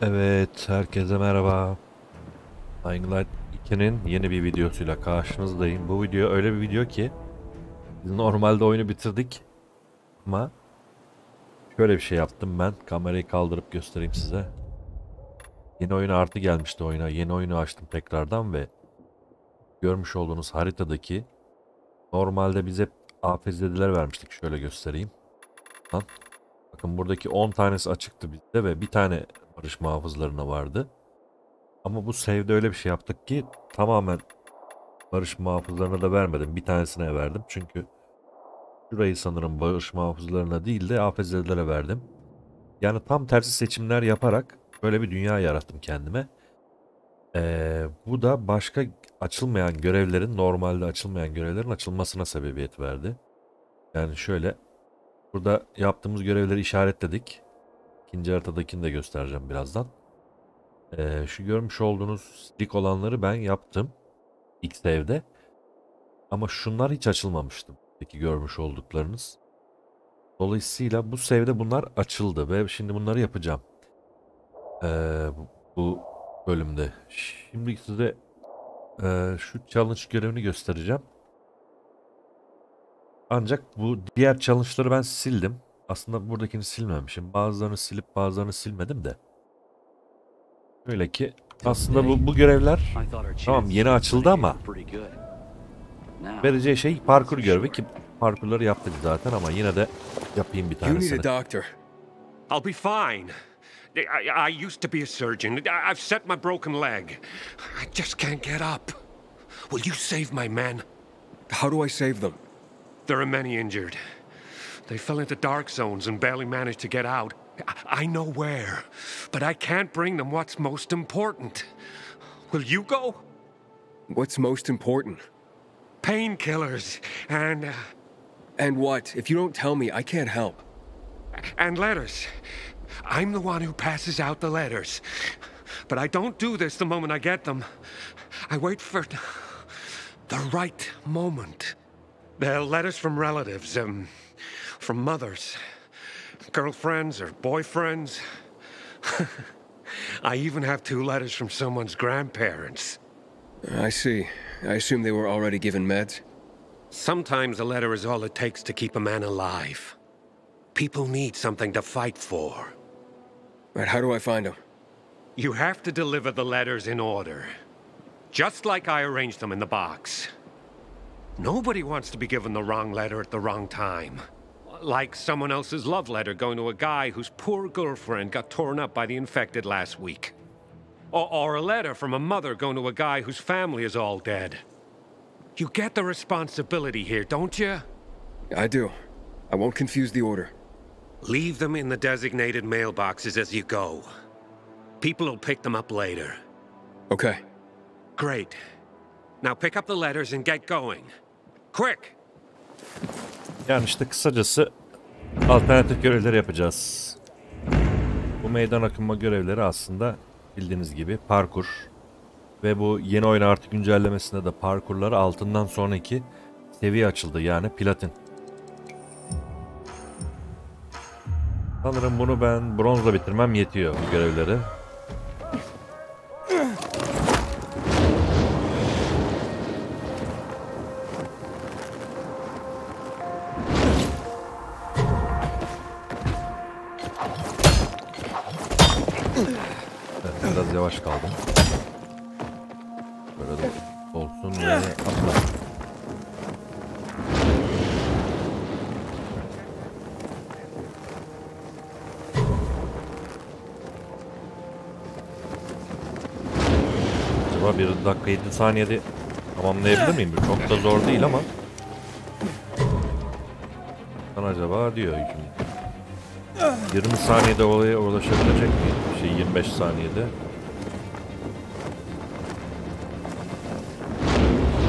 Evet, herkese merhaba. Dying Light 2'nin yeni bir videosuyla karşınızdayım. Bu video öyle bir video ki biz normalde oyunu bitirdik ama şöyle bir şey yaptım ben. Kamerayı kaldırıp göstereyim size. Yeni oyuna artı gelmişti oyuna. Yeni oyunu açtım tekrardan ve görmüş olduğunuz haritadaki normalde bize afetzedeler vermiştik. Şöyle göstereyim. Bakın buradaki 10 tanesi açıktı bizde ve bir tane barış muhafızlarına vardı. Ama bu save'de öyle bir şey yaptık ki tamamen barış muhafızlarına da vermedim. Bir tanesine verdim. Çünkü şurayı sanırım barış muhafızlarına değil de afetzedelere verdim. Yani tam tersi seçimler yaparak böyle bir dünya yarattım kendime. Bu da başka açılmayan görevlerin, normalde açılmayan görevlerin açılmasına sebebiyet verdi. Yani şöyle, burada yaptığımız görevleri işaretledik. İkinci haritadakini de göstereceğim birazdan. Şu görmüş olduğunuz silik olanları ben yaptım ilk save'de. Ama şunlar hiç açılmamıştı. Peki görmüş olduklarınız. Dolayısıyla bu save'de bunlar açıldı ve şimdi bunları yapacağım. Bu bölümde. Şimdi size şu challenge görevini göstereceğim. Ancak bu diğer challenge'ları ben sildim. Aslında buradakini silmemişim. Bazılarını silip bazılarını silmedim de. Öyle ki aslında bu görevler tamam yeni açıldı ama vereceği şey parkur görevi ki parkurları yaptık zaten ama yine de yapayım bir tanesini. I'll be fine. I used to be a surgeon. I've set my broken leg. I just can't get up. Will you save my men? How do I save them? There are many injured. They fell into dark zones and barely managed to get out. I know where, but I can't bring them what's most important. Will you go? What's most important? Painkillers and... And what? If you don't tell me, I can't help. And letters. I'm the one who passes out the letters. But I don't do this the moment I get them. I wait for the right moment. They're letters from relatives, from mothers, girlfriends or boyfriends. I even have 2 letters from someone's grandparents. I see. I assume they were already given meds? Sometimes a letter is all it takes to keep a man alive. People need something to fight for. But how do I find them? You have to deliver the letters in order. Just like I arranged them in the box. Nobody wants to be given the wrong letter at the wrong time. Like someone else's love letter going to a guy whose poor girlfriend got torn up by the infected last week. Or a letter from a mother going to a guy whose family is all dead. You get the responsibility here, don't you? I do. I won't confuse the order. Leave them in the designated mailboxes as you go. People will pick them up later. Okay. Great. Now pick up the letters and get going. Quick! Yani işte kısacası alternatif görevleri yapacağız. Bu meydan okuma görevleri aslında bildiğiniz gibi parkur. Ve bu yeni oyun artı güncellemesinde de parkurları altından sonraki seviye açıldı, yani platin. Sanırım bunu ben bronzla bitirmem yetiyor bu görevleri. Evet, biraz yavaş kaldım. Böyle de olsun ve atla. Acaba 1 dakika 7 saniyede tamamlayabilir miyim? Çok da zor değil ama. Acaba diyor şimdi. 20 saniyede olaya ulaşabilecek miyim? 25 saniyede.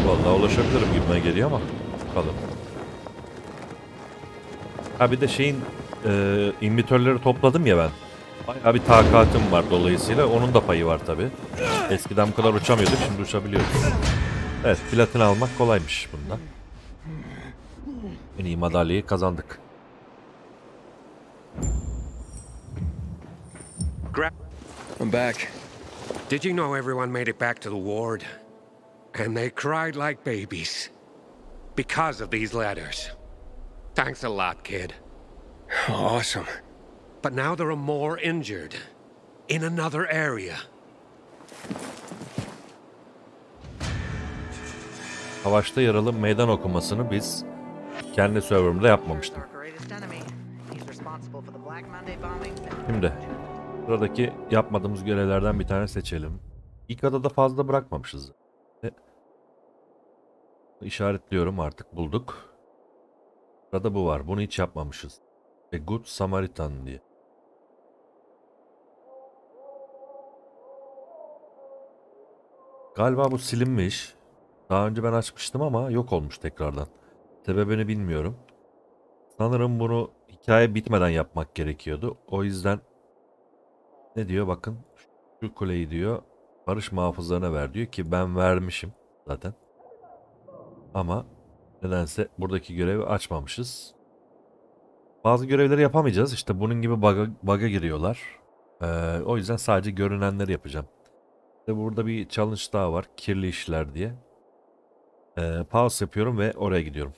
Vallahi ulaşabilirim gibime geliyor ama bakalım. Ha bir de şeyin imitörleri topladım ya ben. Bayağı bir takatım var, dolayısıyla onun da payı var tabi. Eskiden bu kadar uçamıyorduk, şimdi uçabiliyoruz. Evet, platin almak kolaymış bunda. En iyi madalyayı kazandık. I'm back. Did you know everyone made it back to the ward? And they cried like babies. Because of these letters. Thanks a lot, kid. Awesome. But now there are more injured. In another area. Savaşta yaralı meydan okumasını biz kendi serverımda yapmamıştım. Şimdi sıradaki yapmadığımız görevlerden bir tane seçelim. İlk adada fazla bırakmamışız. İşaretliyorum, artık bulduk. Sırada bu var. Bunu hiç yapmamışız. Good Samaritan diye. Galiba bu silinmiş. Daha önce ben açmıştım ama yok olmuş tekrardan. Sebebini bilmiyorum. Sanırım bunu hikaye bitmeden yapmak gerekiyordu. O yüzden ne diyor bakın. Şu kuleyi diyor. Barış muhafızlarına ver diyor ki ben vermişim zaten. Ama nedense buradaki görevi açmamışız. Bazı görevleri yapamayacağız. İşte bunun gibi bug'a giriyorlar. O yüzden sadece görünenleri yapacağım. İşte burada bir challenge daha var. Kirli işler diye. Pause yapıyorum ve oraya gidiyorum.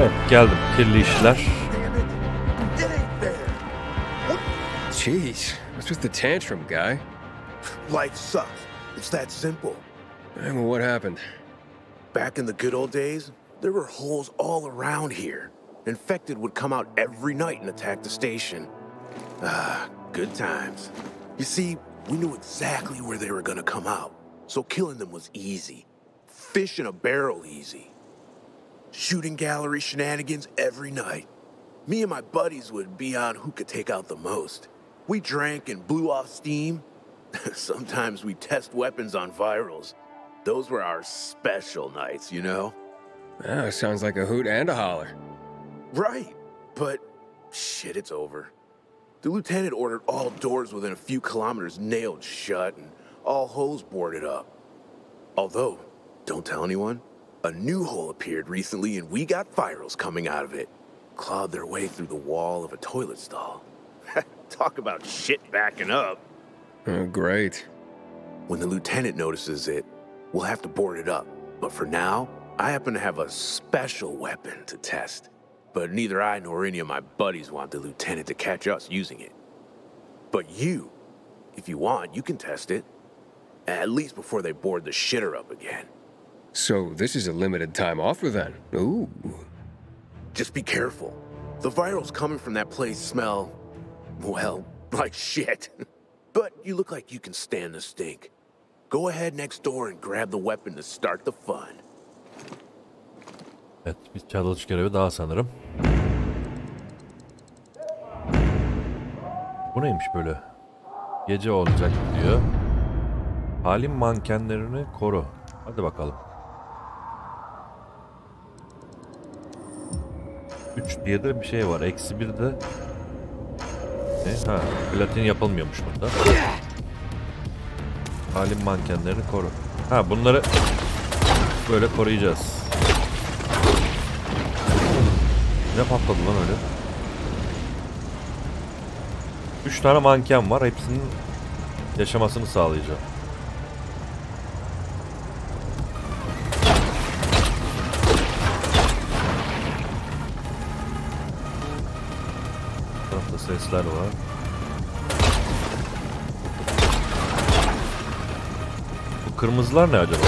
Evet, geldim. Kirli işler. Jeez, what's with the tantrum, guy? Life sucks. It's that simple. Well, what happened? Back in the good old days, there were holes all around here. Infected would come out every night and attack the station. Ah, good times. You see, we knew exactly where they were gonna come out, so killing them was easy. Fish in a barrel easy. Shooting gallery shenanigans every night. Me and my buddies would be on who could take out the most. We drank and blew off steam. Sometimes we test weapons on virals. Those were our special nights, you know? Ah, sounds like a hoot and a holler. Right, but shit, it's over. The lieutenant ordered all doors within a few kilometers nailed shut and all holes boarded up. Although, don't tell anyone, a new hole appeared recently and we got virals coming out of it. Clawed their way through the wall of a toilet stall. Talk about shit backing up. Oh, great. When the lieutenant notices it, we'll have to board it up. But for now, I happen to have a special weapon to test. But neither I nor any of my buddies want the lieutenant to catch us using it. But you, if you want, you can test it. At least before they board the shitter up again. So this is a limited time offer then? Ooh. Just be careful. The virals coming from that place smell, well, like shit. But you look like you can stand the stink. Go ahead next door and grab the weapon to start the fun. Evet, bir challenge görevi daha sanırım. Bu neymiş böyle? Gece olacak diyor. Halim mankenlerini koru. Hadi bakalım. 3 diye de bir şey var. Eksi 1 de ne? Ha, platin yapılmıyormuş burada. Halim mankenlerini koru. Ha, bunları böyle koruyacağız. Ne patladı lan öyle? 3 tane manken var. Hepsinin yaşamasını sağlayacağım. Bu tarafta sesler var. Bu kırmızılar ne acaba?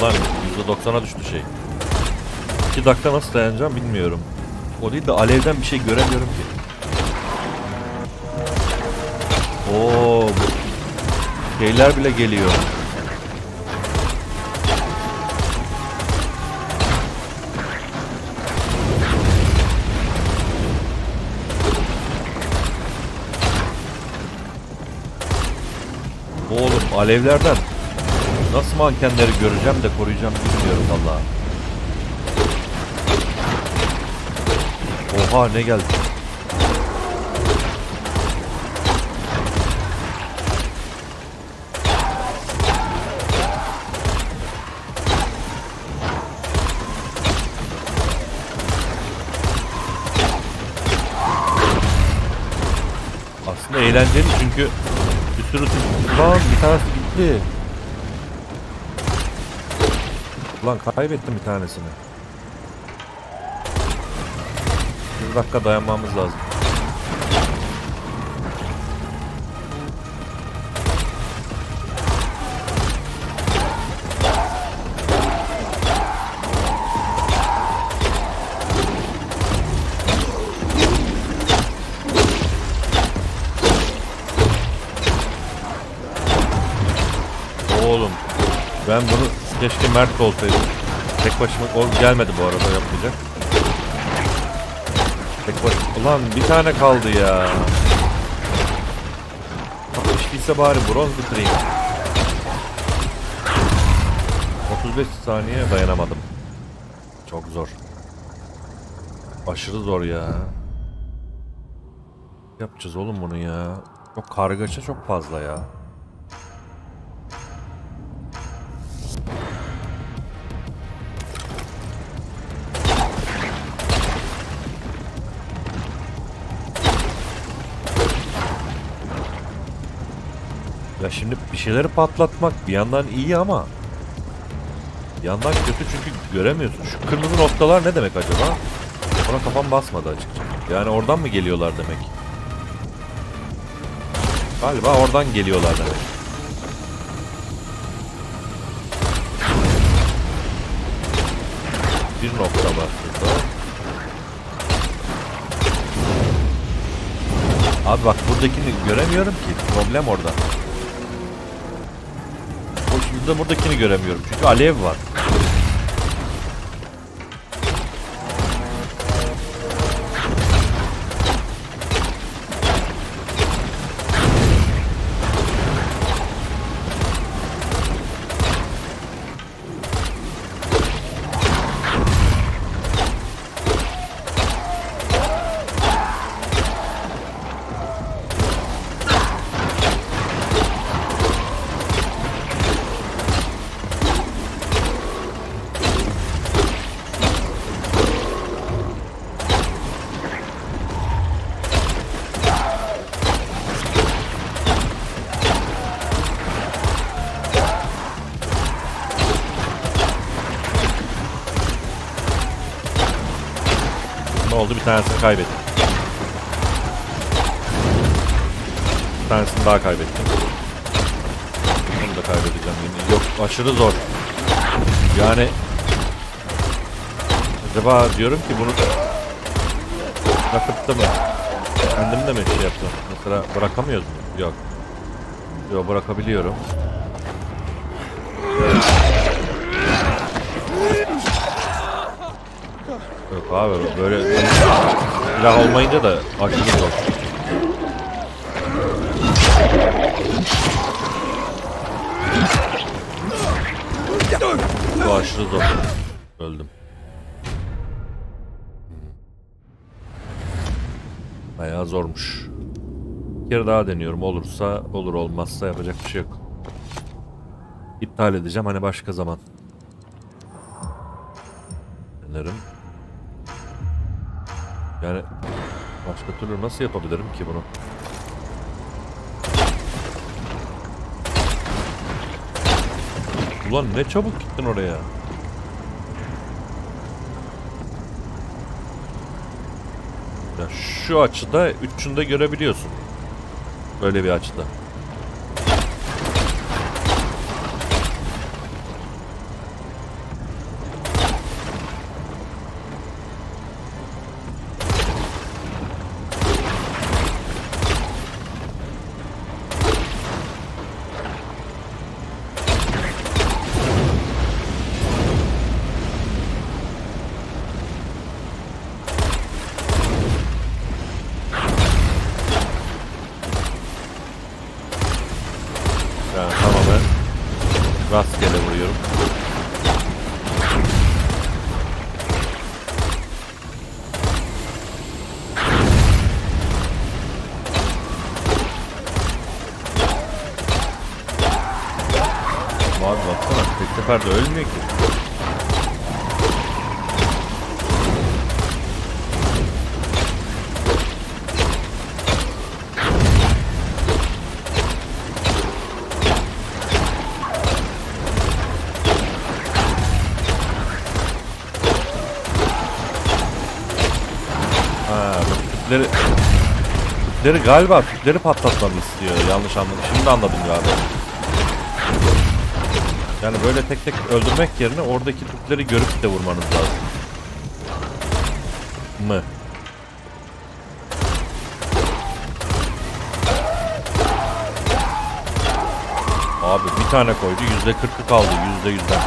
Lan %90'a düştü şey. 2 dakika nasıl dayanacağım bilmiyorum. O değil de alevden bir şey göremiyorum ki. Oo, şeyler bile geliyor. Oğlum alevlerden nasıl mankenleri göreceğim de koruyacağım bilmiyorum vallahi. Oha, ne geldi? aslında eğlenceli çünkü bir sürü lan bir tanesi gitti. Ulan kaybettim bir tanesini. Bir dakika dayanmamız lazım. Oğlum ben bunu keşke Mert olsaydım. Tek başıma gelmedi bu arada, yapmayacak. Tek başıma. Ulan bir tane kaldı ya. Hiç değilse bari bronz bitireyim. 35 saniye dayanamadım. Çok zor. Aşırı zor ya. Yapacağız oğlum bunu ya. Çok kargaşa, çok fazla ya. Ya şimdi bir şeyleri patlatmak bir yandan iyi ama bir yandan kötü çünkü göremiyorsun. Şu kırmızı noktalar ne demek acaba? Ona kafam basmadı açıkçası. Yani oradan mı geliyorlar demek? Galiba oradan geliyorlar demek. Bir nokta var burada. Abi bak buradakini göremiyorum ki. Problem orada. Buradakini göremiyorum çünkü alev var. Ne oldu? Bir tanesini kaybettim. Bir tanesini daha kaybettim. Bunu da kaybedeceğim yine. Yok, aşırı zor. Yani acaba diyorum ki bunu bırakıp da mı? Kendim de mi şey yaptım? Mesela bırakamıyoruz mu? Yok. Yok, bırakabiliyorum. Yok abi böyle silah olmayınca da aşırı zor. Bu aşırı zor. Öldüm. Bayağı zormuş. Bir kere daha deniyorum. Olursa olur, olmazsa yapacak bir şey yok. İptal edeceğim hani başka zaman. Denerim. Yani başka türlü nasıl yapabilirim ki bunu? Ulan ne çabuk gittin oraya. Ya şu açıda üçünü de görebiliyorsun. Böyle bir açıda. Yani tamamen rastgele vuruyorum. Abi baksana tek seferde ölmüyor ki. tüpleri galiba tüpleri patlatmamı istiyor. Yanlış anladım. Şimdi anladım galiba. Yani böyle tek tek öldürmek yerine oradaki tüpleri görüp de vurmanız lazım. Mı? Abi bir tane koydu, %40'ı kaldı, %100'den.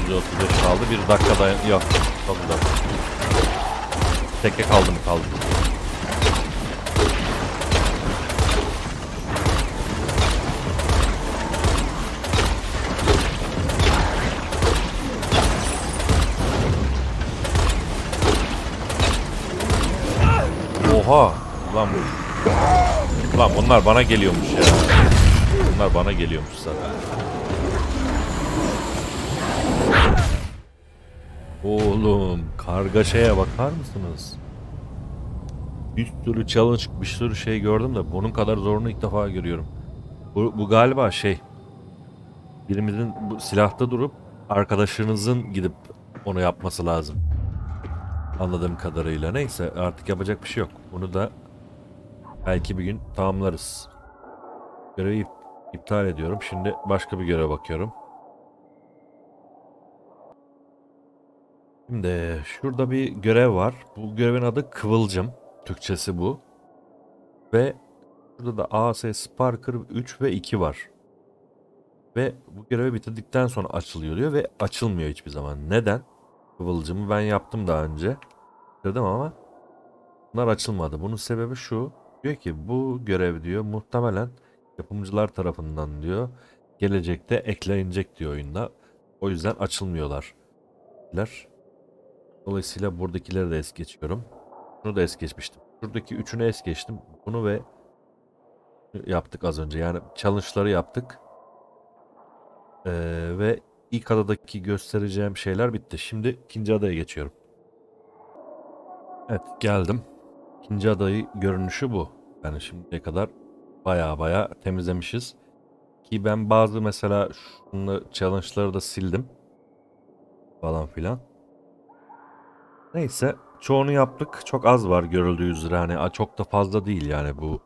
%35 kaldı, bir dakikada yok. Çok uzak. Tekke kaldı mı kaldı. Oha! Lan bunlar bana geliyormuş ya. Bunlar bana geliyormuş zaten. Oğlum kargaşaya bakar mısınız? Bir sürü challenge, bir sürü şey gördüm de bunun kadar zorunu ilk defa görüyorum. Bu galiba şey. Birimizin bu silahta durup arkadaşınızın gidip onu yapması lazım. Anladığım kadarıyla. Neyse artık yapacak bir şey yok. Bunu da belki bir gün tamamlarız. Görevi iptal ediyorum. Şimdi başka bir göreve bakıyorum. Şimdi şurada bir görev var. Bu görevin adı Kıvılcım. Türkçesi bu. Ve şurada da AS Sparker 3 ve 2 var. Ve bu görevi bitirdikten sonra açılıyor diyor ve açılmıyor hiçbir zaman. Neden? Kıvılcımı ben yaptım daha önce. Dedim ama bunlar açılmadı. Bunun sebebi şu. Diyor ki bu görev diyor muhtemelen yapımcılar tarafından diyor gelecekte eklenecek diyor oyunda. O yüzden açılmıyorlar. Dolayısıyla buradakileri de es geçiyorum. Bunu da es geçmiştim. Şuradaki üçünü es geçtim. Bunu ve yaptık az önce. Yani challenge'ları yaptık. Ve ilk adadaki göstereceğim şeyler bitti. Şimdi ikinci adaya geçiyorum. Evet geldim. İkinci adayı görünüşü bu. Yani şimdiye kadar baya temizlemişiz. Ki ben bazı mesela şunu challenge'ları da sildim. Falan filan. Neyse çoğunu yaptık. Çok az var görüldüğü üzere. Hani çok da fazla değil yani bu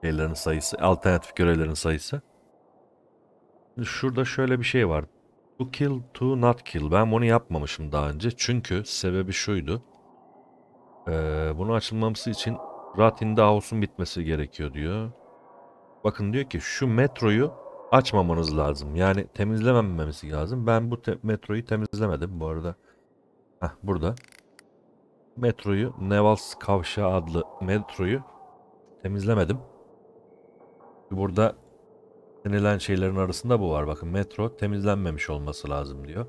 şeylerin sayısı. Alternatif görevlerin sayısı. Şurada şöyle bir şey var. To kill, to not kill. Ben bunu yapmamışım daha önce. Çünkü sebebi şuydu. Bunu açılmaması için Ratin House'un bitmesi gerekiyor diyor. Bakın diyor ki şu metroyu açmamanız lazım. Yani temizlemememiz lazım. Ben bu metroyu temizlemedim bu arada. Heh, burada. Metroyu, Nevals Kavşağı adlı metroyu temizlemedim. Burada denilen şeylerin arasında bu var. Bakın metro temizlenmemiş olması lazım diyor.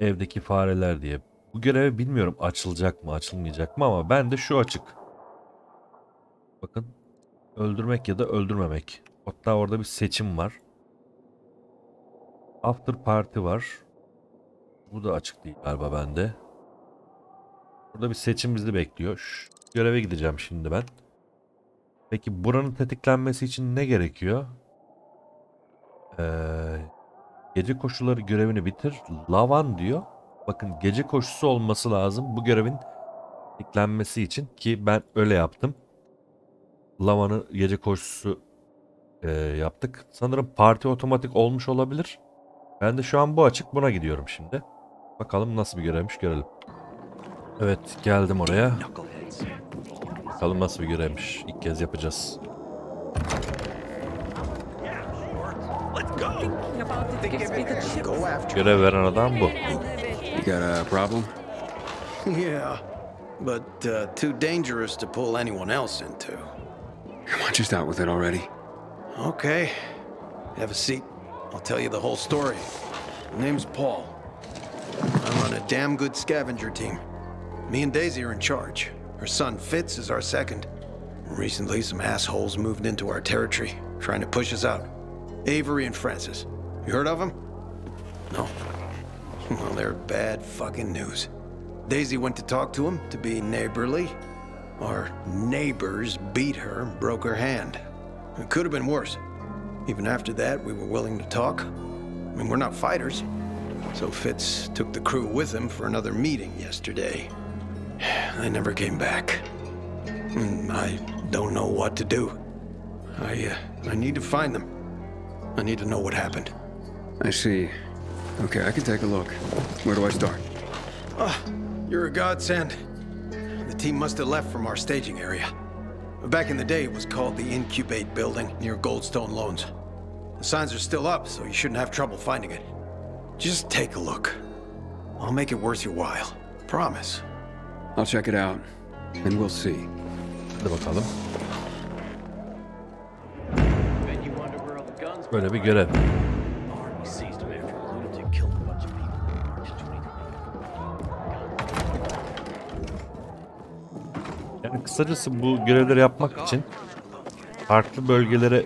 Evdeki fareler diye. Bu görevi bilmiyorum açılacak mı açılmayacak mı ama ben de şu açık. Bakın öldürmek ya da öldürmemek. Hatta orada bir seçim var. After party var. Bu da açık değil galiba bende. Burada bir seçim bizi bekliyor. Şu göreve gideceğim şimdi ben. Peki buranın tetiklenmesi için ne gerekiyor? Gece koşuları görevini bitir. Lavan diyor. Bakın gece koşusu olması lazım bu görevin tetiklenmesi için ki ben öyle yaptım. Lavan'ı gece koşusu yaptık. Sanırım parti otomatik olmuş olabilir. Ben de şu an bu açık buna gidiyorum şimdi. Bakalım nasıl bir görevmiş görelim. Evet geldim oraya. Bakalım nasıl bir görevmiş. İlk kez yapacağız. Görev veren adam bu. You got a problem? Yeah, but too dangerous to pull anyone else into. Come on, just out with it already. Okay, have a seat. I'll tell you the whole story. My name's Paul. I'm on a damn good scavenger team. Me and Daisy are in charge. Her son Fitz is our second. Recently, some assholes moved into our territory, trying to push us out. Avery and Francis. You heard of them? No. Well, they're bad fucking news. Daisy went to talk to him to be neighborly. Our neighbors beat her and broke her hand. It could have been worse. Even after that, we were willing to talk. I mean, we're not fighters. So Fitz took the crew with him for another meeting yesterday. They never came back. I don't know what to do. I need to find them. I need to know what happened. I see. Okay, I can take a look. Where do I start? You're a godsend. The team must have left from our staging area. Back in the day, it was called the Incubate Building near Goldstone Loans. The signs are still up, so you shouldn't have trouble finding it. Just take a look. I'll make it worth your while. Promise. I'll check it out, and we'll see. Hadi bakalım. Böyle bir görev. Yani kısacası bu görevleri yapmak için farklı bölgelere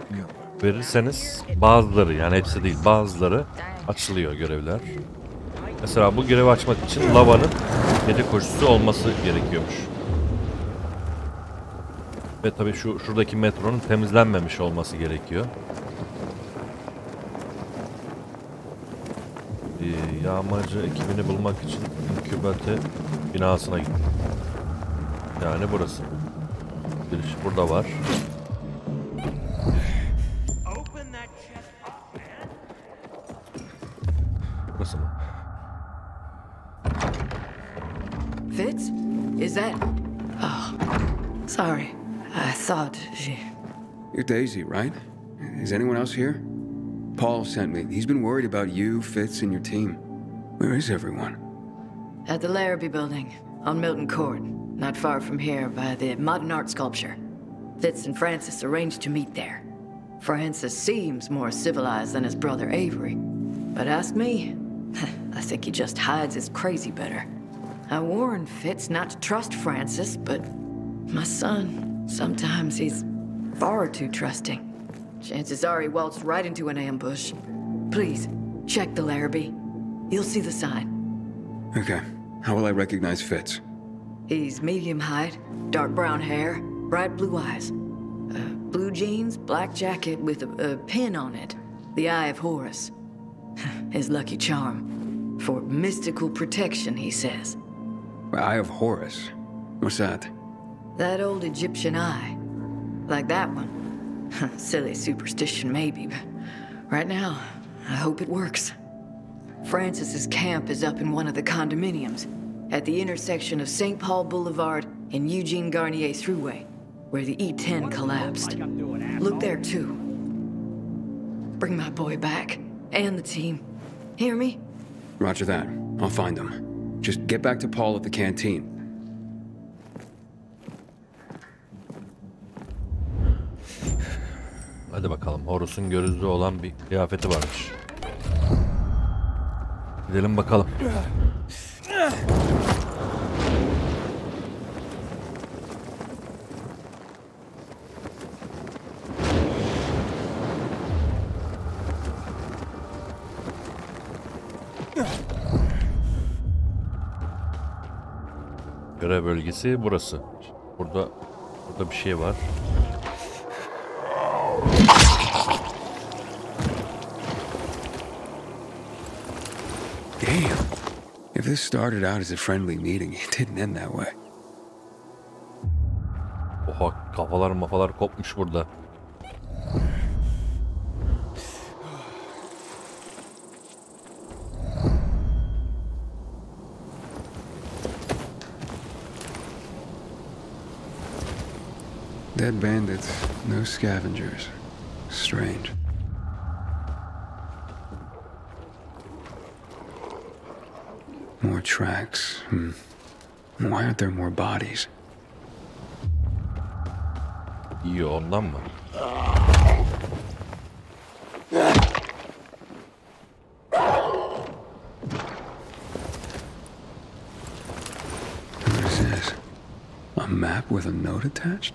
verirseniz bazıları, yani hepsi değil, bazıları açılıyor görevler. Mesela bu görevi açmak için lavanın gece koşusu olması gerekiyormuş. Ve tabii şuradaki metronun temizlenmemiş olması gerekiyor. Yağmacı ekibini bulmak için inkübatör binasına gittim. Yani burası. Giriş burada var. Burası mı? Fitz? Is that... Oh, sorry. I thought she... You're Daisy, right? Is anyone else here? Paul sent me. He's been worried about you, Fitz, and your team. Where is everyone? At the Larrabee Building, on Milton Court, not far from here by the modern art sculpture. Fitz and Francis arranged to meet there. Francis seems more civilized than his brother Avery. But ask me, I think he just hides his crazy better. I warned Fitz not to trust Francis, but my son, sometimes he's far too trusting. Chances are he waltzed right into an ambush. Please, check the Larrabee. You'll see the sign. Okay. How will I recognize Fitz? He's medium height, dark brown hair, bright blue eyes. Blue jeans, black jacket with a pin on it. The Eye of Horus. His lucky charm. For mystical protection, he says. Eye of Horus. What's that? That old Egyptian eye. Like that one. Silly superstition maybe, but right now, I hope it works. Francis's camp is up in one of the condominiums, at the intersection of St. Paul Boulevard and Eugene Garnier Thruway, where the E10 collapsed. Look there too. Bring my boy back, and the team. Hear me? Roger that. I'll find them. Just get back to Paul at the canteen. Hadi bakalım. Horus'un gözü olan bir kıyafeti varmış. Gidelim bakalım. Görev bölgesi burası. Burada bir şey var. Damn. If this started out as a friendly meeting, it didn't end that way. Oha, kafalar kopmuş burada. Dead bandits, no scavengers. Strange. More tracks. Why aren't there more bodies? İyi ondan mı? What is this? A map with a note attached?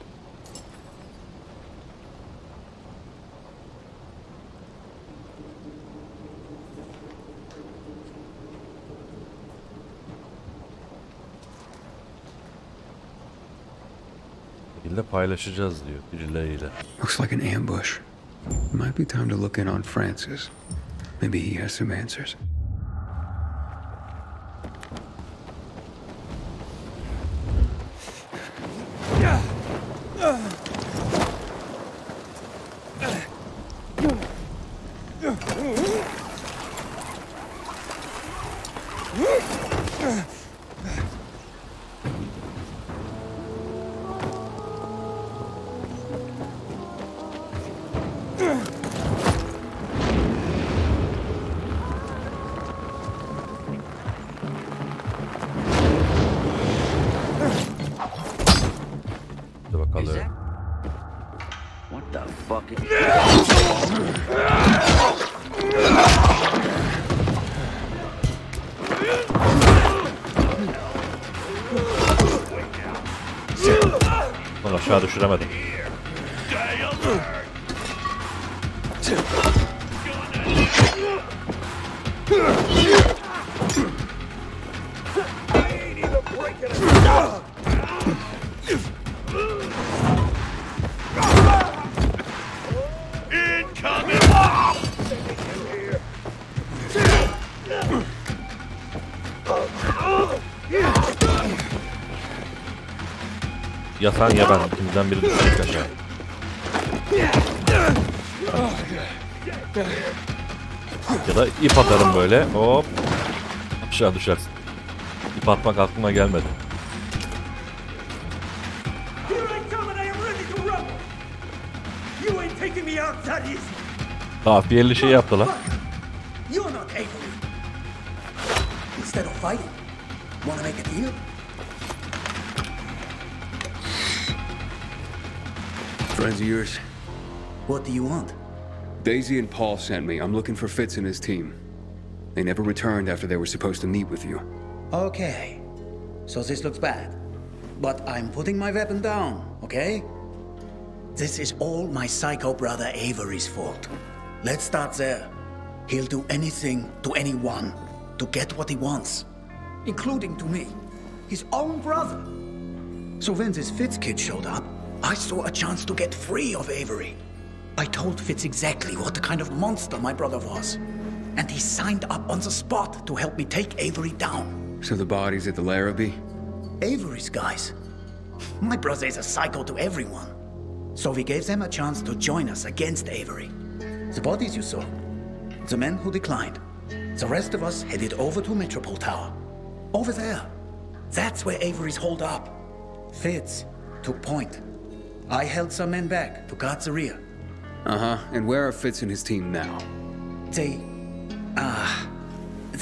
Paylaşacağız diyor birileriyle. Looks like an ambush. Might be time to look in on Francis. Maybe he has some answers. Hadi bakalım. What the fuck is... Lan aşağı düşüremedim. Ya sen ya ben, ikimizden biri düşecek aşağı. Ya da ip atarım böyle, hop aşağı düşersin. İp atmak aklıma gelmedi. Kafiyeli şey yaptı lan. You're not Avery. Instead of fighting, wanna make a deal? Friends of yours? What do you want? Daisy and Paul sent me. I'm looking for Fitz and his team. They never returned after they were supposed to meet with you. Okay, so this looks bad. But I'm putting my weapon down, okay? This is all my psycho brother Avery's fault. Let's start there. He'll do anything to anyone to get what he wants, including to me, his own brother. So when this Fitz kid showed up, I saw a chance to get free of Avery. I told Fitz exactly what the kind of monster my brother was, and he signed up on the spot to help me take Avery down. So the body's at the Larrabee? Avery's guys. My brother is a psycho to everyone. So we gave them a chance to join us against Avery. The bodies you saw, the men who declined. The rest of us headed over to Metropole Tower. Over there. That's where Avery's holed up. Fitz took point. I held some men back to guard the rear. Uh-huh. And where are Fitz and his team now? They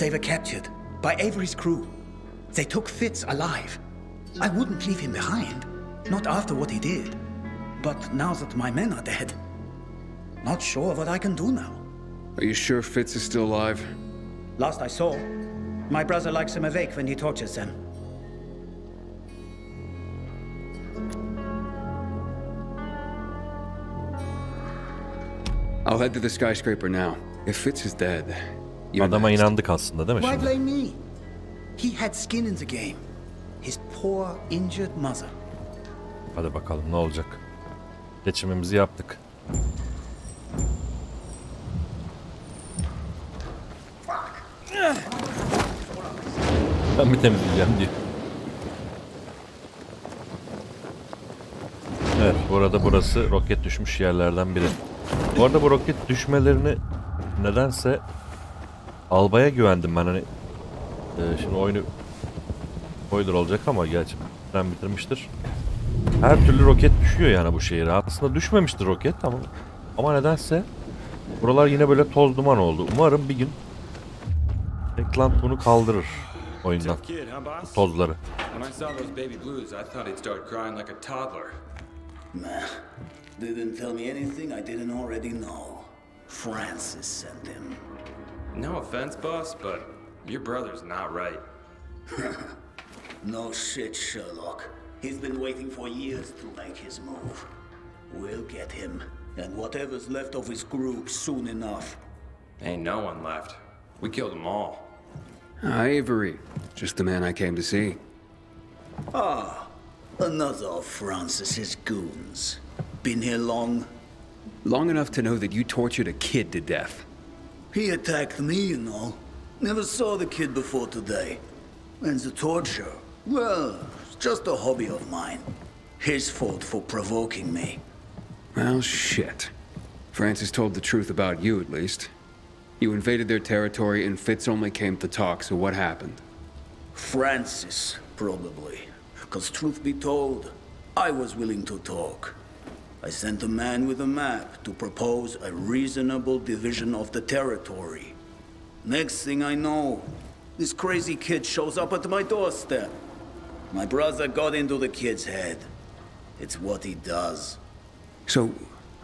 were captured by Avery's crew. They took Fitz alive. I wouldn't leave him behind. Not after what he did. But now that my men are dead, not sure what I can do now. Are you sure Fitz is still alive? Last I saw, my brother likes him awake when he tortures them. I'll head to the skyscraper now. If Fitz is dead, you're Adama next. inandık aslında değil mi Why şimdi? blame me? He had skin in the game. His poor, injured mother. Hadi bakalım ne olacak. Seçimimizi yaptık. Ben bir temizleyeceğim diyor. Evet, bu arada burası roket düşmüş yerlerden biri. Bu arada bu roket düşmelerini nedense albaya güvendim ben, hani şimdi oyunu spoiler olacak ama gerçi ben bitirmiştir. Her türlü roket düşüyor yani bu şehire. Aslında düşmemiştir roket ama nedense buralar yine böyle toz duman oldu. Umarım bir gün Eggplant bunu kaldırır oyundan. Bu tozları. When I saw those baby blues, I thought he'd start crying like a toddler. Nah, didn't tell me anything I didn't already know. Francis sent him. No offense, boss, but your brother's not right. No shit, Sherlock. He's been waiting for years to make his move. We'll get him, and whatever's left of his group soon enough. Ain't no one left. We killed them all. Avery. Just the man I came to see. Ah, another of Francis's goons. Been here long? Long enough to know that you tortured a kid to death. He attacked me, you know. Never saw the kid before today. And the torture, well, it's just a hobby of mine. His fault for provoking me. Well, shit. Francis told the truth about you, at least. You invaded their territory and Fitz only came to talk, so what happened? Francis, probably. Because truth be told, I was willing to talk. I sent a man with a map to propose a reasonable division of the territory. Next thing I know, this crazy kid shows up at my doorstep. My brother got into the kid's head. It's what he does. So,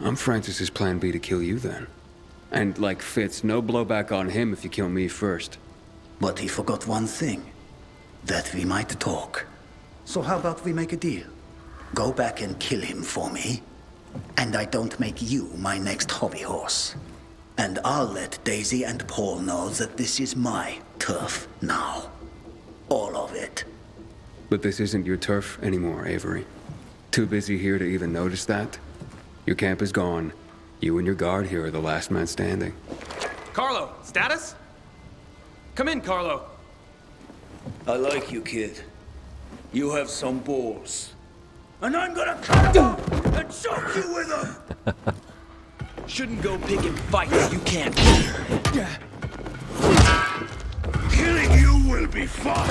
I'm Francis's plan B to kill you then. And like Fitz, no blowback on him if you kill me first. But he forgot one thing. That we might talk. So how about we make a deal? Go back and kill him for me. And I don't make you my next hobby horse. And I'll let Daisy and Paul know that this is my turf now. All of it. But this isn't your turf anymore, Avery. Too busy here to even notice that? Your camp is gone. You and your guard here are the last man standing. Carlo, status? Come in, Carlo. I like you, kid. You have some balls. And I'm gonna cut them off and choke you with them! Shouldn't go picking fights you can't. Killing you will be fun!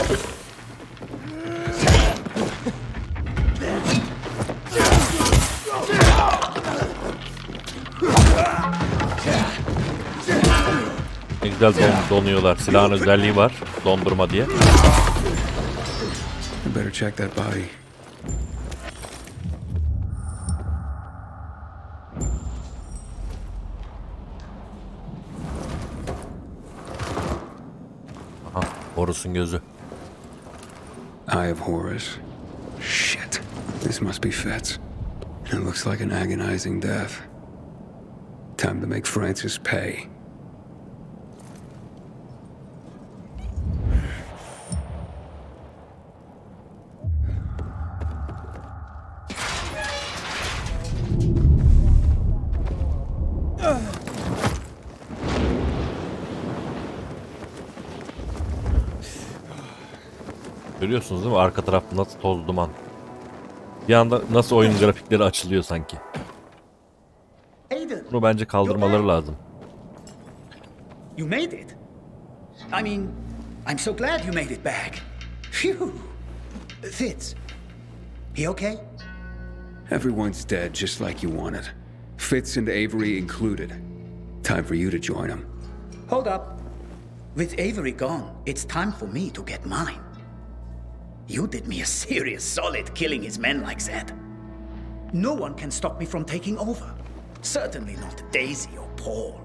Ne güzel donuyorlar. Silahın özelliği var. Dondurma diye. You better check that body. Aha, Horus'un gözü. Eye of Horus. Shit. This must be Fitz. It looks like an agonizing death. Time to make Francis pay. Görüyorsunuz değil mi? Arka tarafta nasıl toz duman. Bir anda nasıl oyun grafikleri açılıyor sanki. Bunu bence kaldırmaları lazım. You made it. I mean, I'm so glad you made it back. Phew. Fitz, he okay? Everyone's dead just like you wanted. Fitz and Avery included. Time for you to join them. Hold up. With Avery gone, it's time for me to get mine. You did me a serious solid killing his men like that. No one can stop me from taking over. Certainly not Daisy or Paul.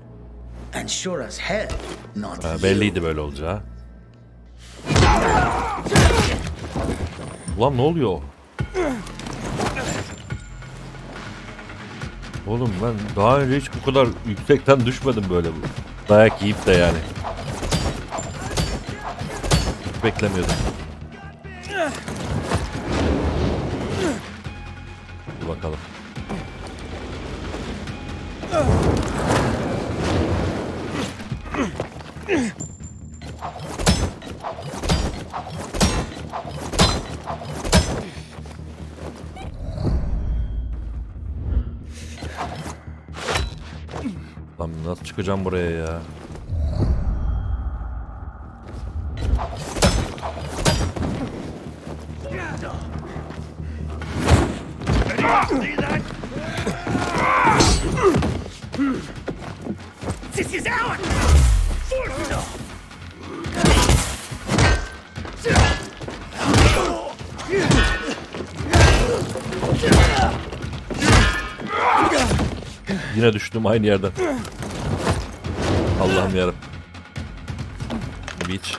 And sure as hell, not you. Belliydi böyle olacağı. Ulan ne oluyor? Oğlum ben daha önce hiç bu kadar yüksekten düşmedim böyle. Dayak yiyip de yani. Hiç beklemiyordum. Dur bakalım. Lan nasıl çıkacağım buraya ya? This is ours! Force it off! Yine düştüm aynı yerden. Allah'ım yarabbim. Beach.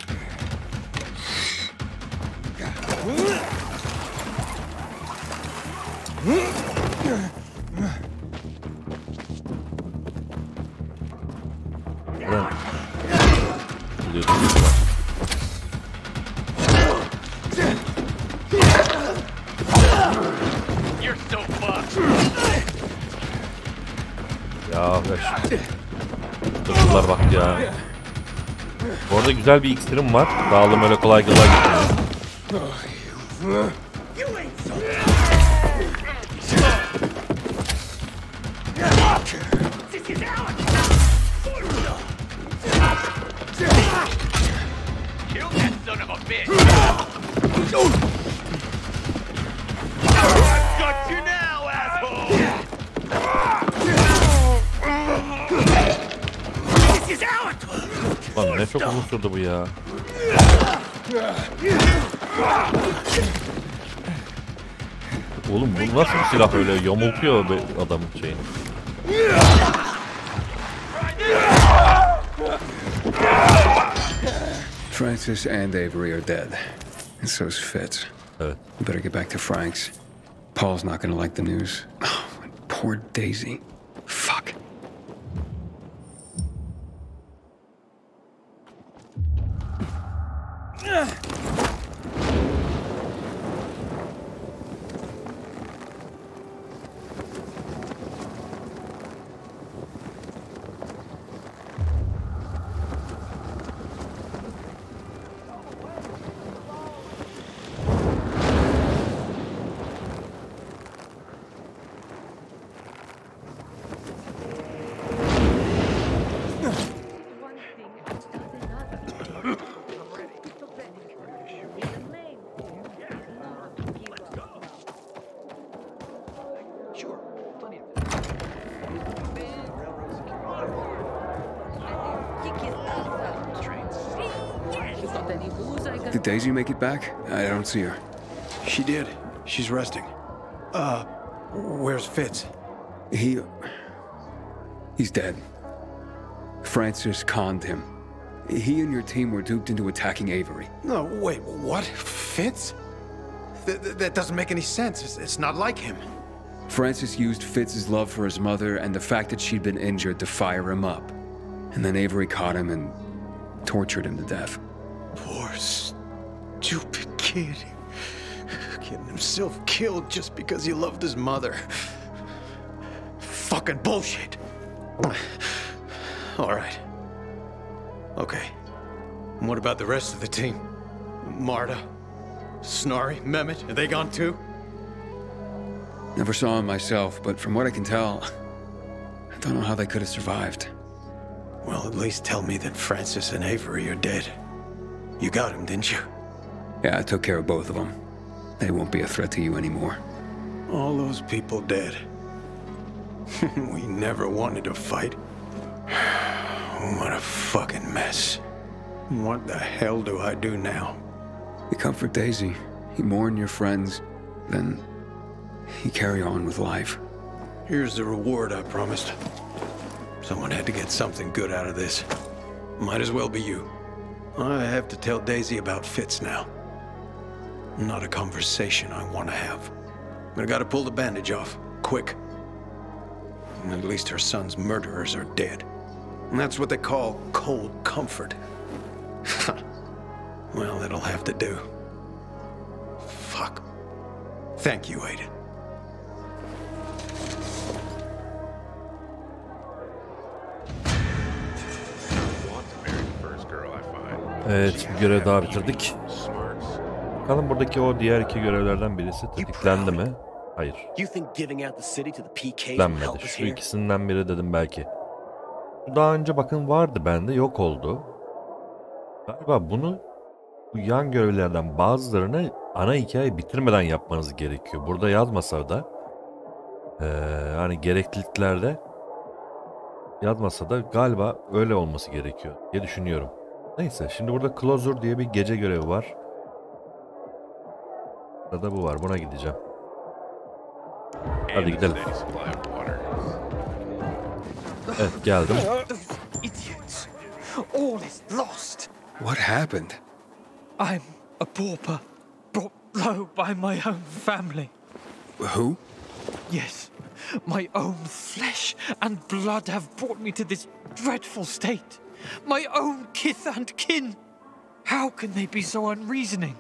You're so fucked. Ya Bunlar bak ya. Bu arada güzel bir iksirim var. Dağılım öyle kolay kolay gitmiyor. son of a bitch! I've got you now, asshole! This is out! Lan ne çok uzun sürdü bu ya. Oğlum bu nasıl bir silah öyle yamultuyor be adamın şeyini. Francis and Avery are dead. And so's Fitz. Evet. We better get back to Frank's. Paul's not gonna like the news. Oh, poor Daisy. Fuck. Did Daisy make it back? I don't see her. She did. She's resting. Where's Fitz? He's dead. Francis conned him. He and your team were duped into attacking Avery. No, wait, what? Fitz? That doesn't make any sense. It's not like him. Francis used Fitz's love for his mother and the fact that she'd been injured to fire him up. And then Avery caught him and tortured him to death. Poor, stupid kid. Getting himself killed just because he loved his mother. Fucking bullshit. All right. Okay. And what about the rest of the team? Marta, Snarry, Mehmet, are they gone too? Never saw him myself, but from what I can tell, I don't know how they could have survived. Well, at least tell me that Francis and Avery are dead. You got him, didn't you? Yeah, I took care of both of them. They won't be a threat to you anymore. All those people dead. We never wanted to fight. What a fucking mess. What the hell do I do now? You comfort Daisy. You mourn your friends. Then you carry on with life. Here's the reward I promised. Someone had to get something good out of this. Might as well be you. I have to tell Daisy about Fitz now. Not a conversation I want to have. But I gotta pull the bandage off, quick. And at least her son's murderers are dead. And that's what they call cold comfort. Well, it'll have to do. Fuck. Thank you, Aiden. Evet, bir görev daha bitirdik. Bakalım buradaki o diğer iki görevlerden birisi tetiklendi mi? Hayır. Tetiklenmedi. Şu ikisinden biri dedim belki. Daha önce bakın vardı bende, yok oldu. Galiba bunu bu yan görevlerden bazılarını ana hikayeyi bitirmeden yapmanız gerekiyor. Burada yazmasa da hani gerekliliklerde yazmasa da galiba öyle olması gerekiyor diye düşünüyorum. Neyse, şimdi burada Closer diye bir gece görevi var. Burada bu var, buna gideceğim. Hadi gidelim. Evet, geldim. All is lost. What happened? I'm a pauper, brought low by my own family. Who? Yes, my own flesh and blood have brought me to this dreadful state. My own kith and kin. How can they be so unreasoning?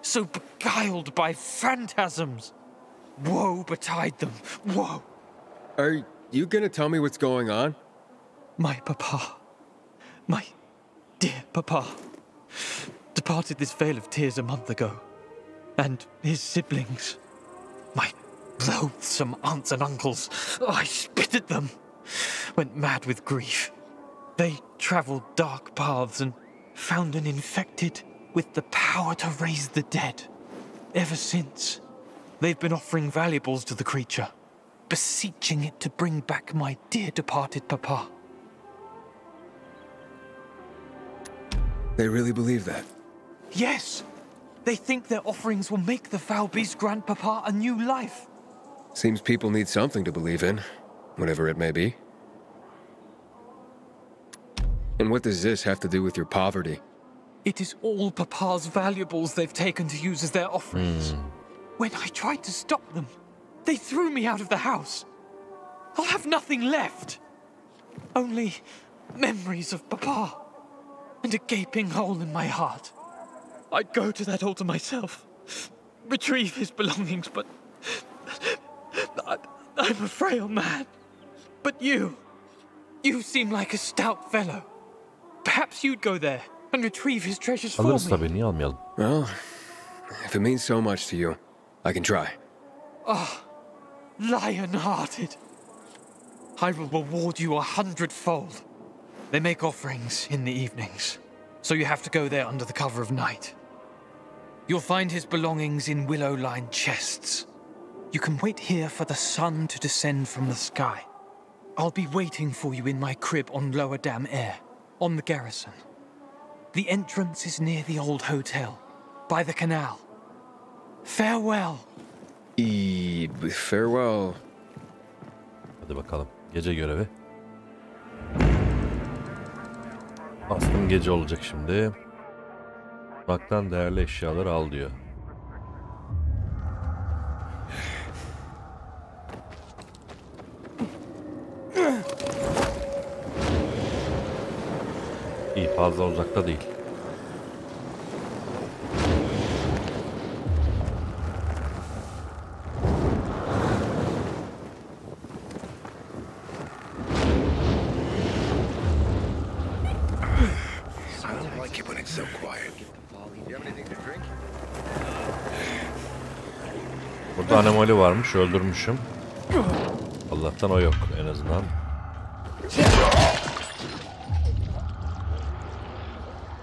So beguiled by phantasms? Woe betide them, woe. Are you gonna tell me what's going on? My papa, my dear papa, departed this vale of tears a month ago. And his siblings, my loathsome aunts and uncles, I spit at them, went mad with grief. They travelled dark paths and found an infected, with the power to raise the dead. Ever since, they've been offering valuables to the creature, beseeching it to bring back my dear departed papa. They really believe that? Yes! They think their offerings will make the foul beast grandpapa a new life. Seems people need something to believe in, whatever it may be. And what does this have to do with your poverty? It is all Papa's valuables they've taken to use as their offerings. When I tried to stop them, they threw me out of the house. I'll have nothing left. Only memories of Papa and a gaping hole in my heart. I'd go to that altar myself, retrieve his belongings, but I'm a frail man. But you seem like a stout fellow. Perhaps you'd go there and retrieve his treasures for Alırız me. tabii, niye almayalım? Well, if it means so much to you, I can try. Lion-hearted. I will reward you 100-fold. They make offerings in the evenings, so you have to go there under the cover of night. You'll find his belongings in willow-lined chests. You can wait here for the sun to descend from the sky. I'll be waiting for you in my crib on Lower Dam Air, on the garrison. The entrance is near the old hotel, by the canal. Farewell. Farewell. Hadi bakalım. Gece görevi. Bastım, gece olacak şimdi. Baktan değerli eşyaları al diyor. İyi, fazla uzakta değil. Burada anomali varmış, öldürmüşüm. Allah'tan o yok en azından.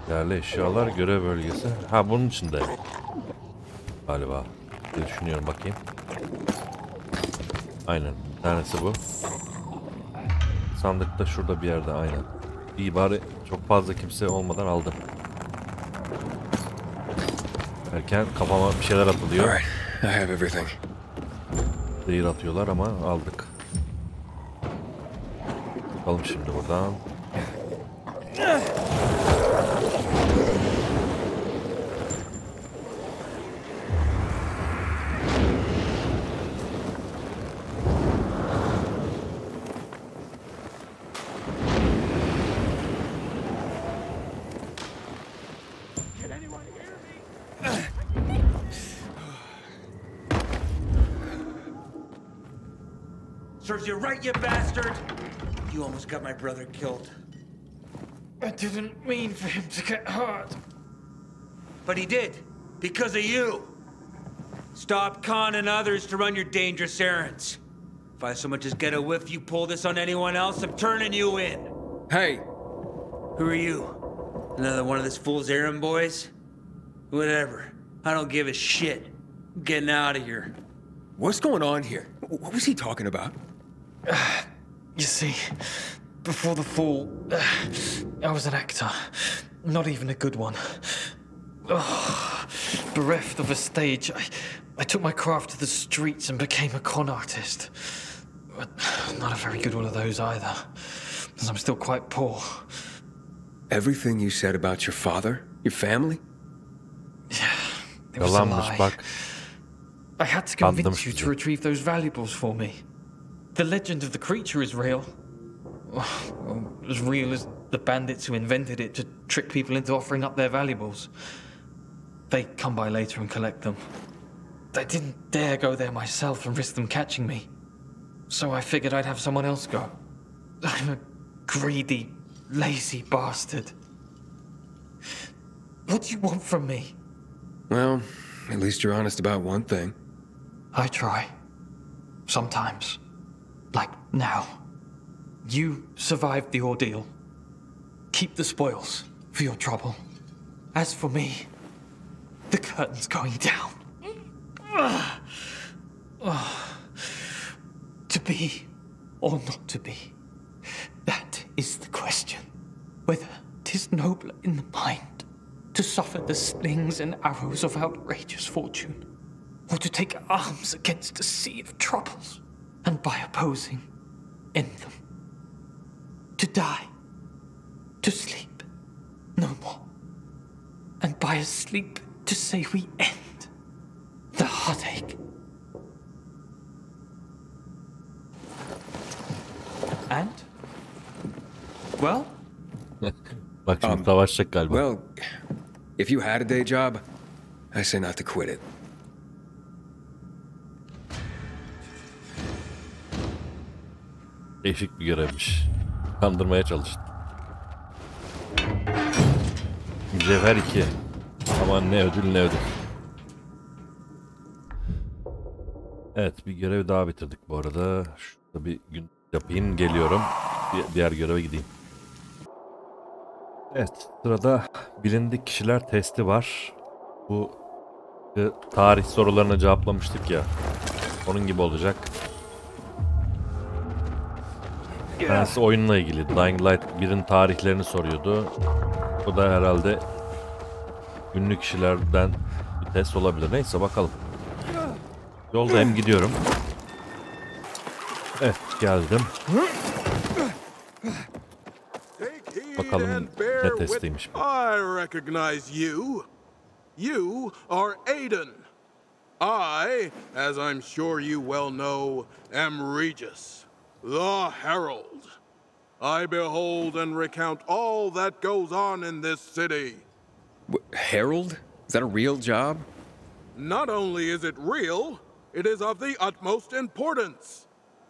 Değerli eşyalar, görev bölgesi. Ha, bunun içinde galiba diye düşünüyorum, bakayım. Aynen, bir tanesi bu. Sandıkta şurada bir yerde, aynen. İyi, bari çok fazla kimse olmadan aldım. Erken kafama bir şeyler atılıyor. Alright, I have everything. Zehir atıyorlar ama aldık. Bakalım şimdi buradan. Serves you right, you bastard! You almost got my brother killed. I didn't mean for him to get hurt. But he did, because of you. Stop conning others to run your dangerous errands. If I so much as get a whiff you pull this on anyone else, I'm turning you in. Hey! Who are you? Another one of this fool's errand boys? Whatever. I don't give a shit. I'm getting out of here. What's going on here? What was he talking about? You see, before the fall, I was an actor. Not even a good one. Bereft of a stage, I took my craft to the streets and became a con artist. But not a very good one of those either, as I'm still quite poor. Everything you said about your father, your family? Yeah, it was a Yalanmış lie. bak. I had to convince you sizi. to retrieve those valuables for me. The legend of the creature is real. As real as the bandits who invented it to trick people into offering up their valuables. They come by later and collect them. I didn't dare go there myself and risk them catching me. So I figured I'd have someone else go. I'm a greedy, lazy bastard. What do you want from me? Well, at least you're honest about one thing. I try. Sometimes. Like now. You survived the ordeal. Keep the spoils for your trouble. As for me, The curtain's going down. To be or not to be, that is the question. Whether 'tis nobler in the mind to suffer the slings and arrows of outrageous fortune, or to take arms against a sea of troubles, and by opposing, end them. To die, to sleep, no more, and by a sleep to say we end the heartache. And? Well? Bak şimdi savaşacak galiba. Well, if you had a day job, I say not to quit it. Değişik bir görevmiş. Kandırmaya çalıştı. Sefer 2. Aman ne ödül ne ödül. Evet, bir görev daha bitirdik bu arada. Şurada bir gün yapayım, geliyorum. Diğer göreve gideyim. Evet, sırada bilindik kişiler testi var. Bu tarih sorularını cevaplamıştık ya. Onun gibi olacak. Tersi oyunla ilgili. Dying Light 1'in tarihlerini soruyordu. Bu da herhalde ünlü kişilerden bir test olabilir. Neyse bakalım. Yoldayım, gidiyorum. Evet, geldim. Bakalım ne testiymiş. I recognize you. You are Aiden. I, as I'm sure you well know, am Regis, the Herald. I behold and recount all that goes on in this city. Herald? Is that a real job? Not only is it real, it is of the utmost importance.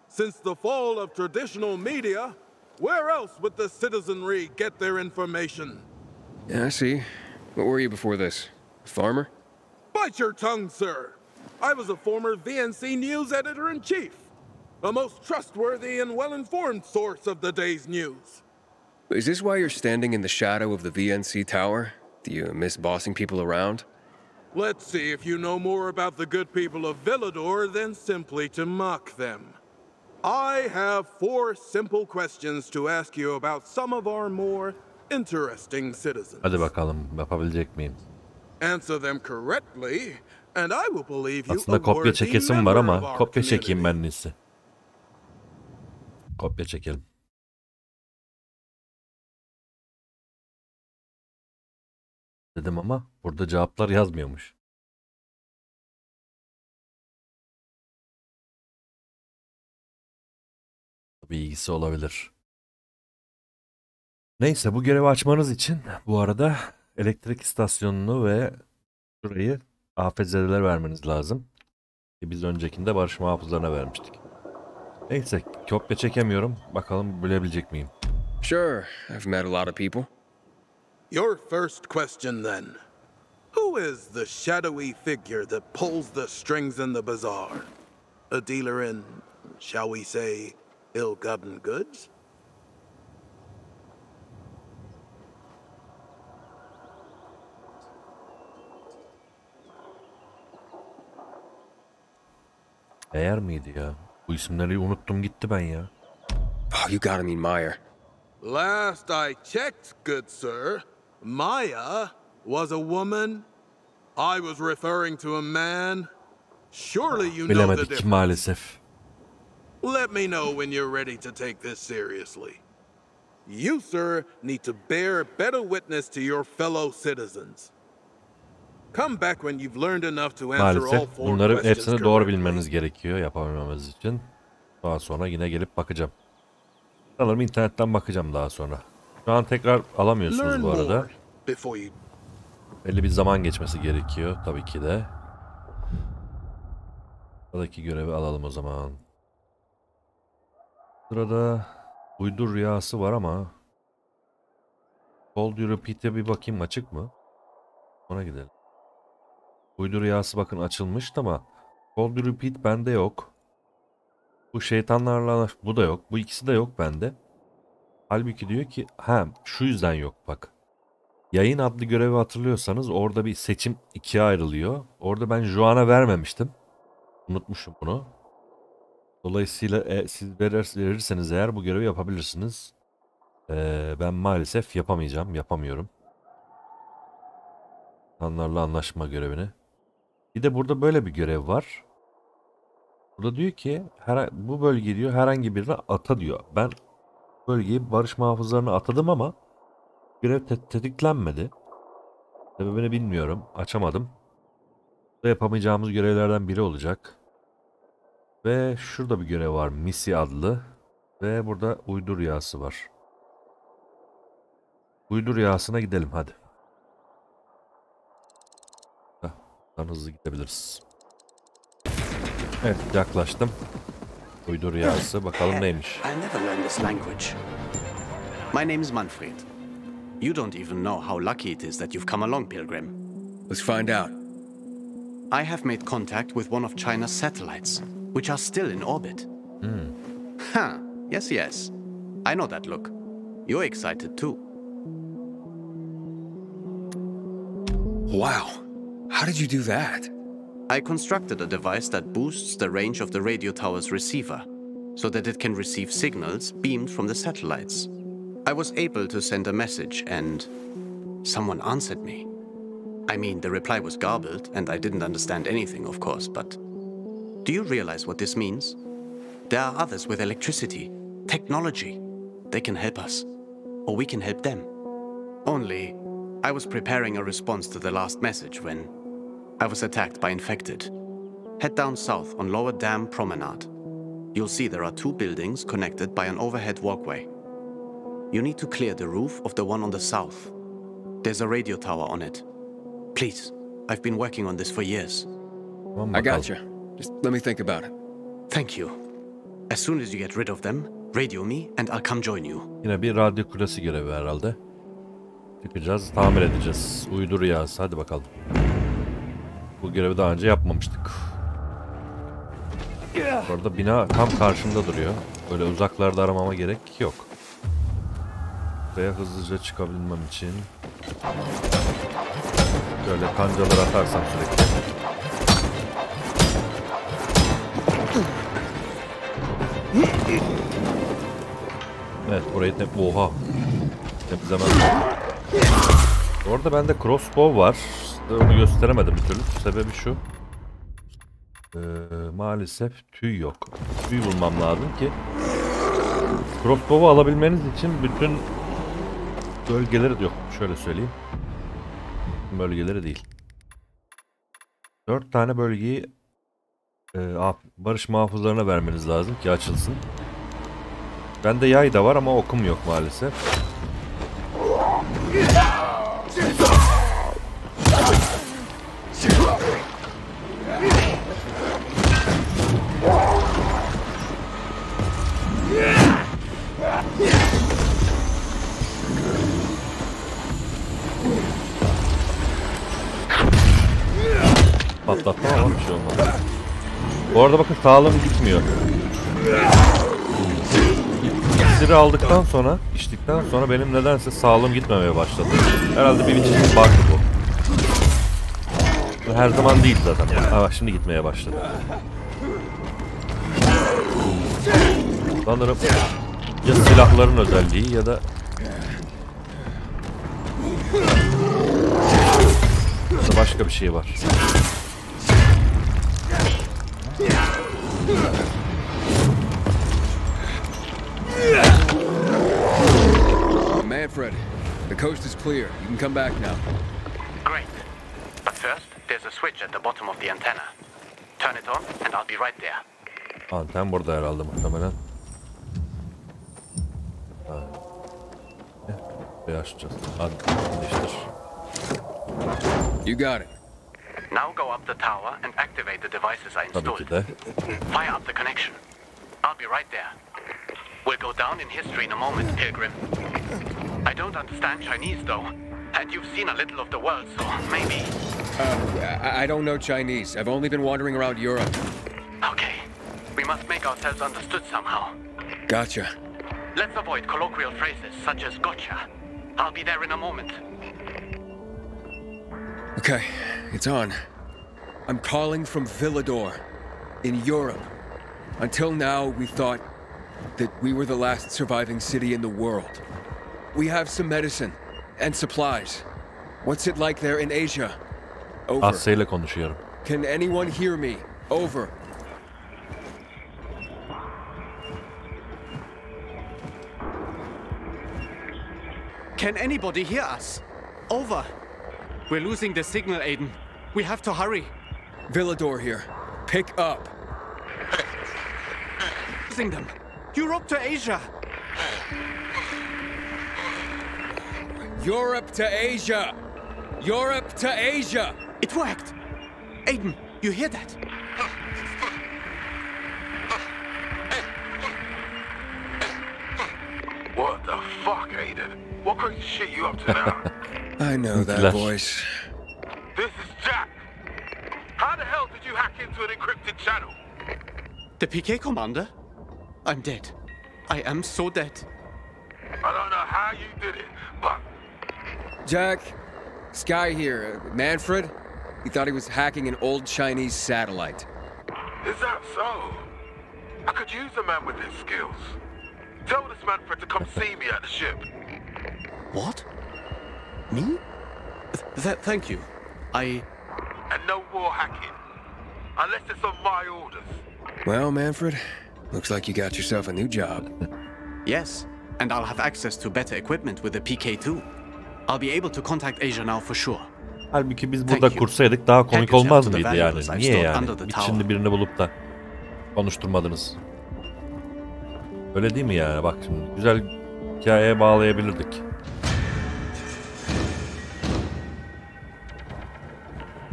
Since the fall of traditional media, where else would the citizenry get their information? Yeah, I see. What were you before this? A farmer? Bite your tongue, sir. I was a former VNC News editor-in-chief, a most trustworthy and well-informed source of the day's news. Is this why you're standing in the shadow of the VNC tower? Do you miss bossing people around? Let's see if you know more about the good people of Villador than simply to mock them. I have 4 simple questions to ask you about some of our more interesting citizens. Hadi bakalım, yapabilecek miyim? Answer them correctly, and I will believe you Aslında a kopya worthy çekesim var member of ama our kopya çekeyim community. ben en iyisi. Kopya çekelim. Dedim ama burada cevaplar yazmıyormuş. Bir ilgisi olabilir. Neyse, bu görevi açmanız için bu arada elektrik istasyonunu ve şurayı afetzedelere vermeniz lazım. Biz öncekinde barış muhafızlarına vermiştik. Neyse, kopya çekemiyorum. Bakalım bilebilecek miyim? Sure, I've met a lot of people. Your first question, then. Who is the shadowy figure that pulls the strings in the bazaar? A dealer in, shall we say, ill-gotten goods? Eğer miydi ya? Bu isimleri unuttum gitti ben ya. Oh, you gotta mean Meyer. Last I checked, good sir, Maya was a woman. I was referring to a man. Surely you know the Bilemedik difference. maalesef. Let me know when you're ready to take this seriously. You, sir, need to bear better witness to your fellow citizens. Come back when you've learned enough to answer all Maalesef 4 bunları questions hepsini doğru correctly. bilmeniz gerekiyor yapamamamız için. Daha sonra yine gelip bakacağım. Sanırım internetten bakacağım daha sonra. Şu an tekrar alamıyorsunuz Learn bu arada. more before you Belli bir zaman geçmesi gerekiyor tabii ki de. Buradaki görevi alalım o zaman. Sırada uydu rüyası var ama Cold Repeat'e bir bakayım, açık mı? Ona gidelim. Uydu rüyası bakın açılmış ama Cold Repeat bende yok. Bu şeytanlarla bu da yok. Bu ikisi de yok bende. Halbuki diyor ki şu yüzden yok bak. Yayın adlı görevi hatırlıyorsanız orada bir seçim ikiye ayrılıyor. Orada ben Juan'a vermemiştim. Unutmuşum bunu. Dolayısıyla siz verirseniz eğer bu görevi yapabilirsiniz. Ben maalesef yapamıyorum. İnsanlarla anlaşma görevini. Bir de burada böyle bir görev var. Burada diyor ki bu bölgeyi diyor herhangi birine ata diyor. Ben bölgeyi barış muhafızlarına atadım ama görev tetiklenmedi. Sebebini bilmiyorum. Açamadım. Bu da yapamayacağımız görevlerden biri olacak. Ve şurada bir görev var. Misi adlı. Ve burada uydu rüyası var. Uydu rüyasına gidelim hadi. Daha hızlı gidebiliriz. Evet, yaklaştım. Uydu rüyası. Bakalım neymiş. I never learned this language. My name is Manfred. You don't even know how lucky it is that you've come along, Pilgrim. Let's find out. I have made contact with one of China's satellites, which are still in orbit. Huh. Yes. I know that look. You're excited too. Wow. How did you do that? I constructed a device that boosts the range of the radio tower's receiver, so that it can receive signals beamed from the satellites. I was able to send a message and someone answered me. I mean, the reply was garbled and I didn't understand anything, of course, but do you realize what this means? There are others with electricity, technology. They can help us, or we can help them. Only, I was preparing a response to the last message when I was attacked by infected. Head down south on Lower Dam Promenade. You'll see there are 2 buildings connected by an overhead walkway. You need to clear the roof of the one on the south. There's a radio tower on it. Please, I've been working on this for years. I got you. Just let me think about it. Thank you. As soon as you get rid of them, radio me and I'll come join you. Yine bir radyo kulesi görevi herhalde. Çıkacağız, tamir edeceğiz. Uydu rüyası, hadi bakalım. Bu görevi daha önce yapmamıştık. Orada bina tam karşımda duruyor. Böyle uzaklarda aramama gerek yok. Buraya hızlıca çıkabilmem için böyle kancalar atarsam sürekli. Evet, burayı oha. Temizlemem. Orada bende crossbow var. Onu gösteremedim bir türlü. Sebebi şu. Maalesef tüy yok. Tüy bulmam lazım ki crossbow'u alabilmeniz için bütün bölgeleri yok. Şöyle söyleyeyim. Bölgeleri değil. 4 tane bölgeyi barış muhafızlarına vermeniz lazım ki açılsın. Bende yay da var ama okum yok maalesef. Patlatma ama bir şey olmaz. Bu arada bakın sağlığım gitmiyor. İksiri aldıktan sonra, içtikten sonra benim nedense sağlığım gitmemeye başladı. Herhalde bir biçim bug bu. Bu her zaman değil zaten. Ama şimdi gitmeye başladı. Sanırım ya silahların özelliği ya da başka bir şey var. Manfred, the coast is clear. You can come back now. Great. But first, there's a switch at the bottom of the antenna. Turn it on and I'll be right there. Anten burada herhalde muhtemelen. Açacağız. Hadi değiştir. You got it. Now go up the tower and activate the devices I Tabii installed. ki de. Fire up the connection. I'll be right there. We'll go down in history in a moment, Pilgrim. I don't understand Chinese though, and you've seen a little of the world, so maybe... I don't know Chinese. I've only been wandering around Europe. Okay. We must make ourselves understood somehow. Gotcha. Let's avoid colloquial phrases such as gotcha. I'll be there in a moment. Okay, it's on. I'm calling from Villador, in Europe. Until now, we thought that we were the last surviving city in the world. We have some medicine and supplies. What's it like there in Asia? Over. Asya ile konuşuyorum. Can anyone hear me? Over. Can anybody hear us? Over. We're losing the signal, Aiden. We have to hurry. Villador here. Pick up. Losing them. Europe to Asia. Europe to Asia. Europe to Asia. It worked. Aiden, you hear that? What the fuck, Aiden? What crazy shit you up to now? I know that voice. This is Jack. How the hell did you hack into an encrypted channel? The PK commander? I'm dead. I am so dead. I don't know how you did it, but... Jack, Sky here. Manfred? He thought he was hacking an old Chinese satellite. Is that so? I could use a man with his skills. Tell this Manfred to come see me at the ship. What? Me? Thank you. And no more hacking. Unless it's on my orders. Well, Manfred, looks like you got yourself a new job. Yes, and I'll have access to better equipment with the PK2. I'll be able to contact Asia now for sure. Halbuki biz burada kursaydık daha komik olmaz mıydı yani? Niye yani? İçinde birini bulup da konuşturmadınız. Öyle değil mi yani? Bak şimdi güzel hikayeye bağlayabilirdik.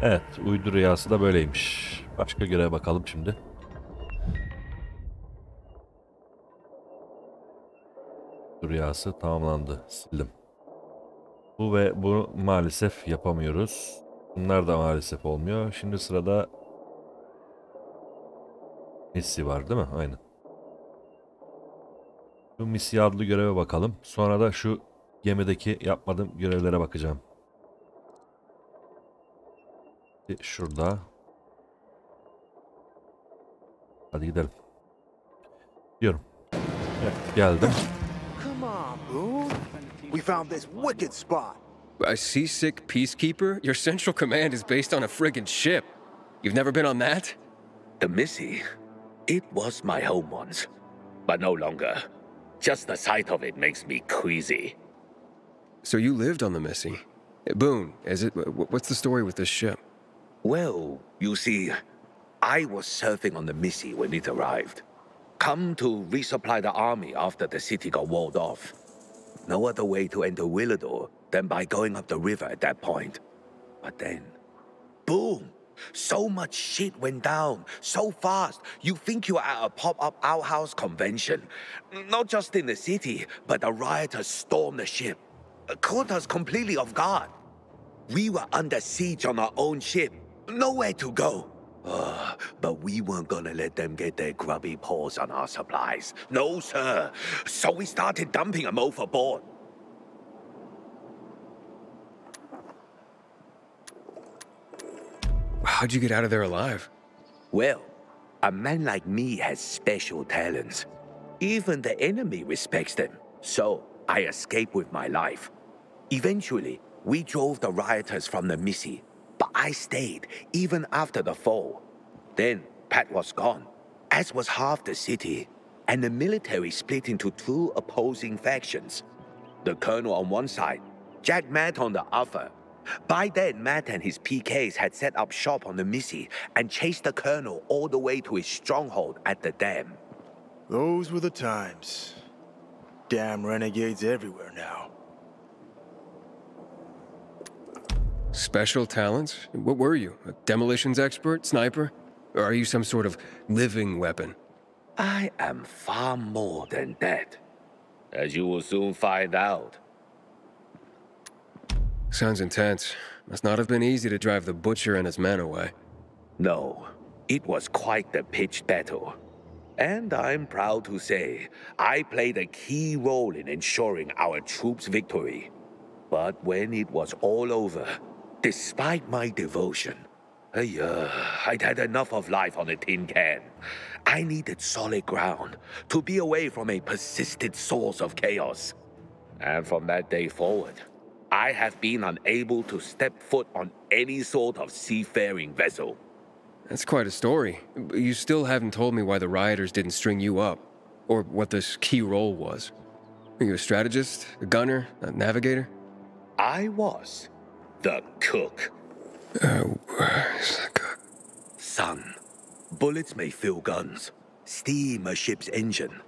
Evet, uydu rüyası da böyleymiş. Başka göreve bakalım şimdi. Uydu rüyası tamamlandı. Sildim. Bu ve bu maalesef yapamıyoruz. Bunlar da maalesef olmuyor. Şimdi sırada Missi var değil mi? Aynen. Şu Missi adlı göreve bakalım. Sonra da şu gemideki yapmadığım görevlere bakacağım. Şurada. Hadi gidelim. Diyorum. Evet, geldim. Come on, Boone. We found this wicked spot. A seasick peacekeeper? Your central command is based on a friggin' ship. You've never been on that? The Missy. It was my home once, but no longer. Just the sight of it makes me queasy. So you lived on the Missy. Boone, is it? What's the story with this ship? Well, you see, I was surfing on the Missy when it arrived. Come to resupply the army after the city got walled off. No other way to enter Villador than by going up the river at that point. But then, boom! So much shit went down, so fast, you think you're at a pop-up outhouse convention. Not just in the city, but the rioters stormed the ship. Caught us completely off guard. We were under siege on our own ship. Nowhere to go. But we weren't gonna let them get their grubby paws on our supplies. No, sir. So we started dumping them overboard. How'd you get out of there alive? Well, a man like me has special talents. Even the enemy respects them. So I escaped with my life. Eventually, we drove the rioters from the Missy. But I stayed, even after the fall. Then, Pat was gone, as was half the city, and the military split into two opposing factions. The colonel on one side, Jack Matt on the other. By then, Matt and his PKs had set up shop on the Missy and chased the colonel all the way to his stronghold at the dam. Those were the times. Damn renegades everywhere now. Special talents? What were you? A demolitions expert? Sniper? Or are you some sort of living weapon? I am far more than that, as you will soon find out. Sounds intense. Must not have been easy to drive the butcher and his men away. No, it was quite the pitched battle. And I'm proud to say, I played a key role in ensuring our troops' victory. But when it was all over, Despite my devotion, I'd had enough of life on a tin can. I needed solid ground to be away from a persistent source of chaos. And from that day forward, I have been unable to step foot on any sort of seafaring vessel. That's quite a story. You still haven't told me why the rioters didn't string you up, or what this key role was. Are you a strategist, a gunner, a navigator? I was the cook. Where's the cook? Son, bullets may fill guns, steam a ship's engine,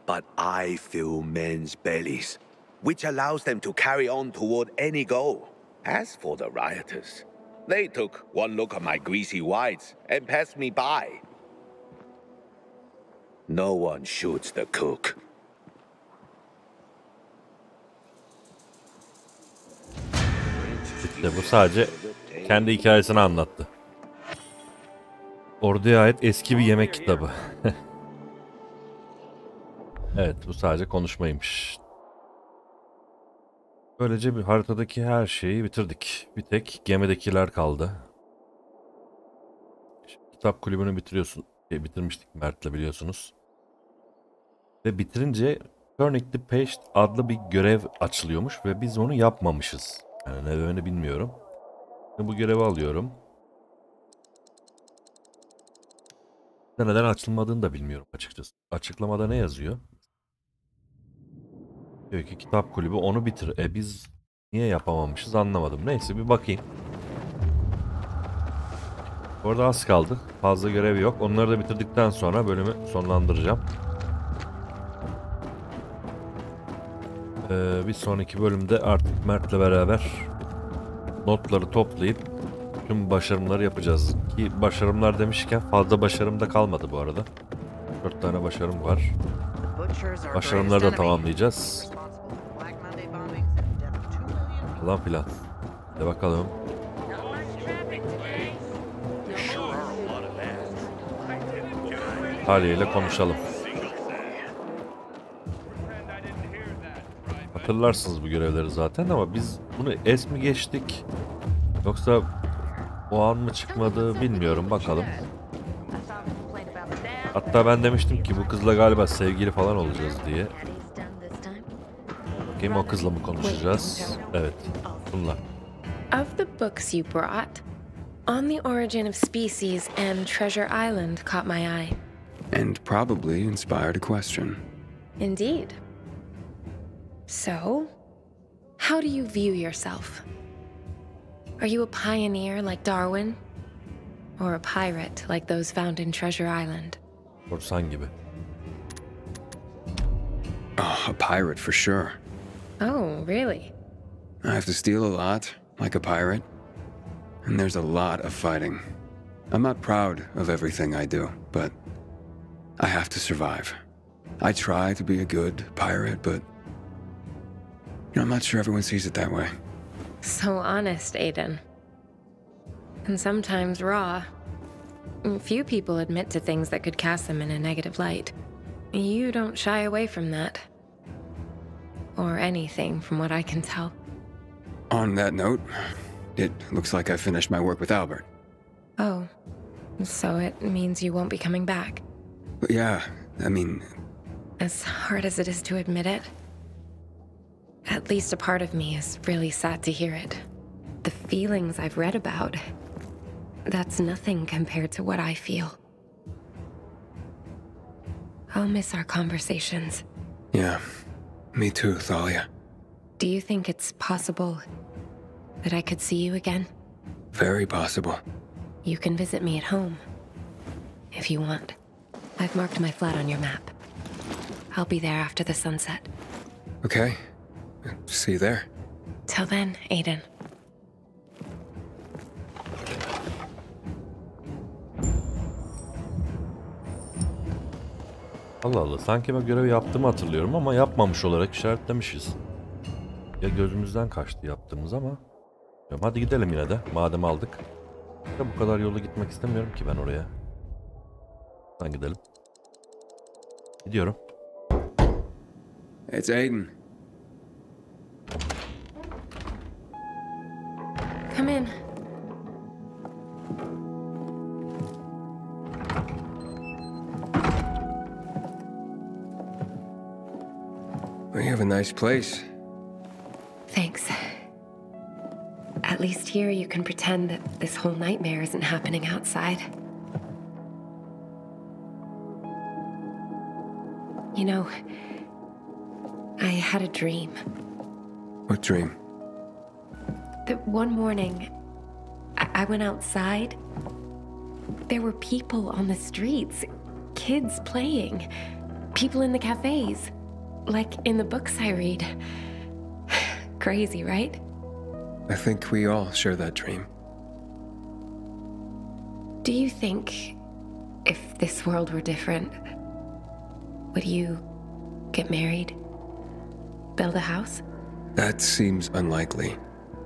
but I fill men's bellies, which allows them to carry on toward any goal. As for the rioters, they took one look at my greasy whites and passed me by. No one shoots the cook. İşte bu sadece kendi hikayesini anlattı. Orduya ait eski bir yemek kitabı. Evet, bu sadece konuşmaymış. Böylece bir haritadaki her şeyi bitirdik. Bir tek gemidekiler kaldı. Şimdi kitap kulübünü bitirmiştik Mert'le biliyorsunuz. Ve bitirince Turning the Page adlı bir görev açılıyormuş ve biz onu yapmamışız. Yani nedenini bilmiyorum. Şimdi bu görevi alıyorum. Neden açılmadığını da bilmiyorum açıkçası. Açıklamada ne yazıyor? Diyor ki kitap kulübü onu bitir. Biz niye yapamamışız anlamadım. Neyse bir bakayım. Orada az kaldı. Fazla görev yok. Onları da bitirdikten sonra bölümü sonlandıracağım. Bir sonraki bölümde artık Mert'le beraber notları toplayıp tüm başarımları yapacağız. Ki başarımlar demişken fazla başarım da kalmadı bu arada. 4 tane başarım var. Başarımları da tamamlayacağız. Falan filan. Hadi bakalım. Haliyle konuşalım. Hatırlarsınız bu görevleri zaten ama biz bunu es mi geçtik? Yoksa o an mı çıkmadı bilmiyorum, bakalım. Hatta ben demiştim ki bu kızla galiba sevgili falan olacağız diye. Bakayım o kızla mı konuşacağız? Evet, bununla. Of the books you brought, On the Origin of Species and Treasure Island caught my eye. And probably inspired a question. Indeed. So, how do you view yourself? Are you a pioneer like Darwin? Or a pirate like those found in Treasure Island? Korsan gibi. Oh, a pirate for sure. Oh, really? I have to steal a lot, like a pirate. And there's a lot of fighting. I'm not proud of everything I do, but I have to survive. I try to be a good pirate, but I'm not sure everyone sees it that way. So honest, Aiden. And sometimes raw. Few people admit to things that could cast them in a negative light. You don't shy away from that. Or anything, from what I can tell. On that note, it looks like I finished my work with Albert. Oh, so it means you won't be coming back? But yeah, I mean... As hard as it is to admit it, at least a part of me is really sad to hear it. The feelings I've read about, that's nothing compared to what I feel. I'll miss our conversations. Yeah, me too, Thalia. Do you think it's possible that I could see you again? Very possible. You can visit me at home, if you want. I've marked my flat on your map. I'll be there after the sunset. Okay. See you there. Till then, Aiden. Allah Allah, sanki ben görevi yaptığımı hatırlıyorum ama yapmamış olarak işaretlemişiz. Ya gözümüzden kaçtı yaptığımız ama. Hadi gidelim yine de, madem aldık. Ya bu kadar yolu gitmek istemiyorum ki ben oraya. Hadi gidelim. Gidiyorum. It's Aiden. Come in. Well, you have a nice place. Thanks. At least here you can pretend that this whole nightmare isn't happening outside. You know, I had a dream. What dream? That one morning, I went outside. There were people on the streets, kids playing, people in the cafes, like in the books I read. Crazy, right? I think we all share that dream. Do you think if this world were different, would you get married? Build a house? That seems unlikely.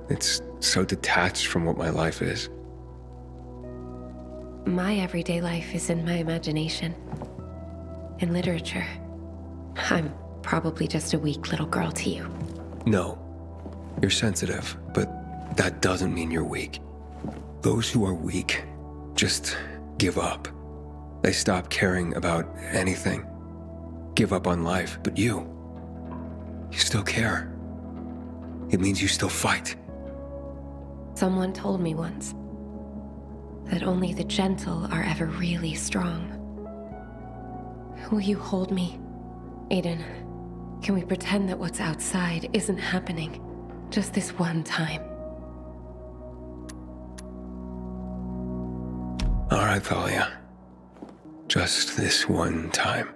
It's so detached from what my life is. My everyday life is in my imagination. In literature. I'm probably just a weak little girl to you. No. You're sensitive, but that doesn't mean you're weak. Those who are weak just give up. They stop caring about anything. Give up on life, but you still care. It means you still fight. Someone told me once that only the gentle are ever really strong. Will you hold me, Aiden? Can we pretend that what's outside isn't happening? Just this one time. All right, Thalia. Just this one time.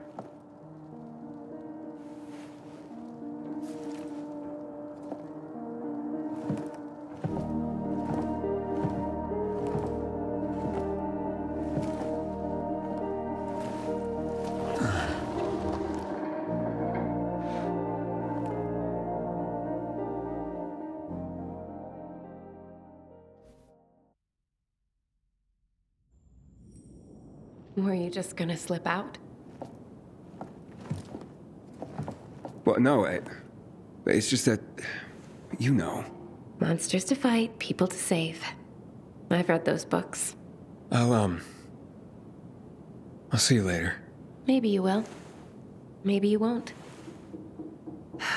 Were you just gonna slip out? Well, no, it's just that, you know. Monsters to fight, people to save. I've read those books. I'll see you later. Maybe you will. Maybe you won't.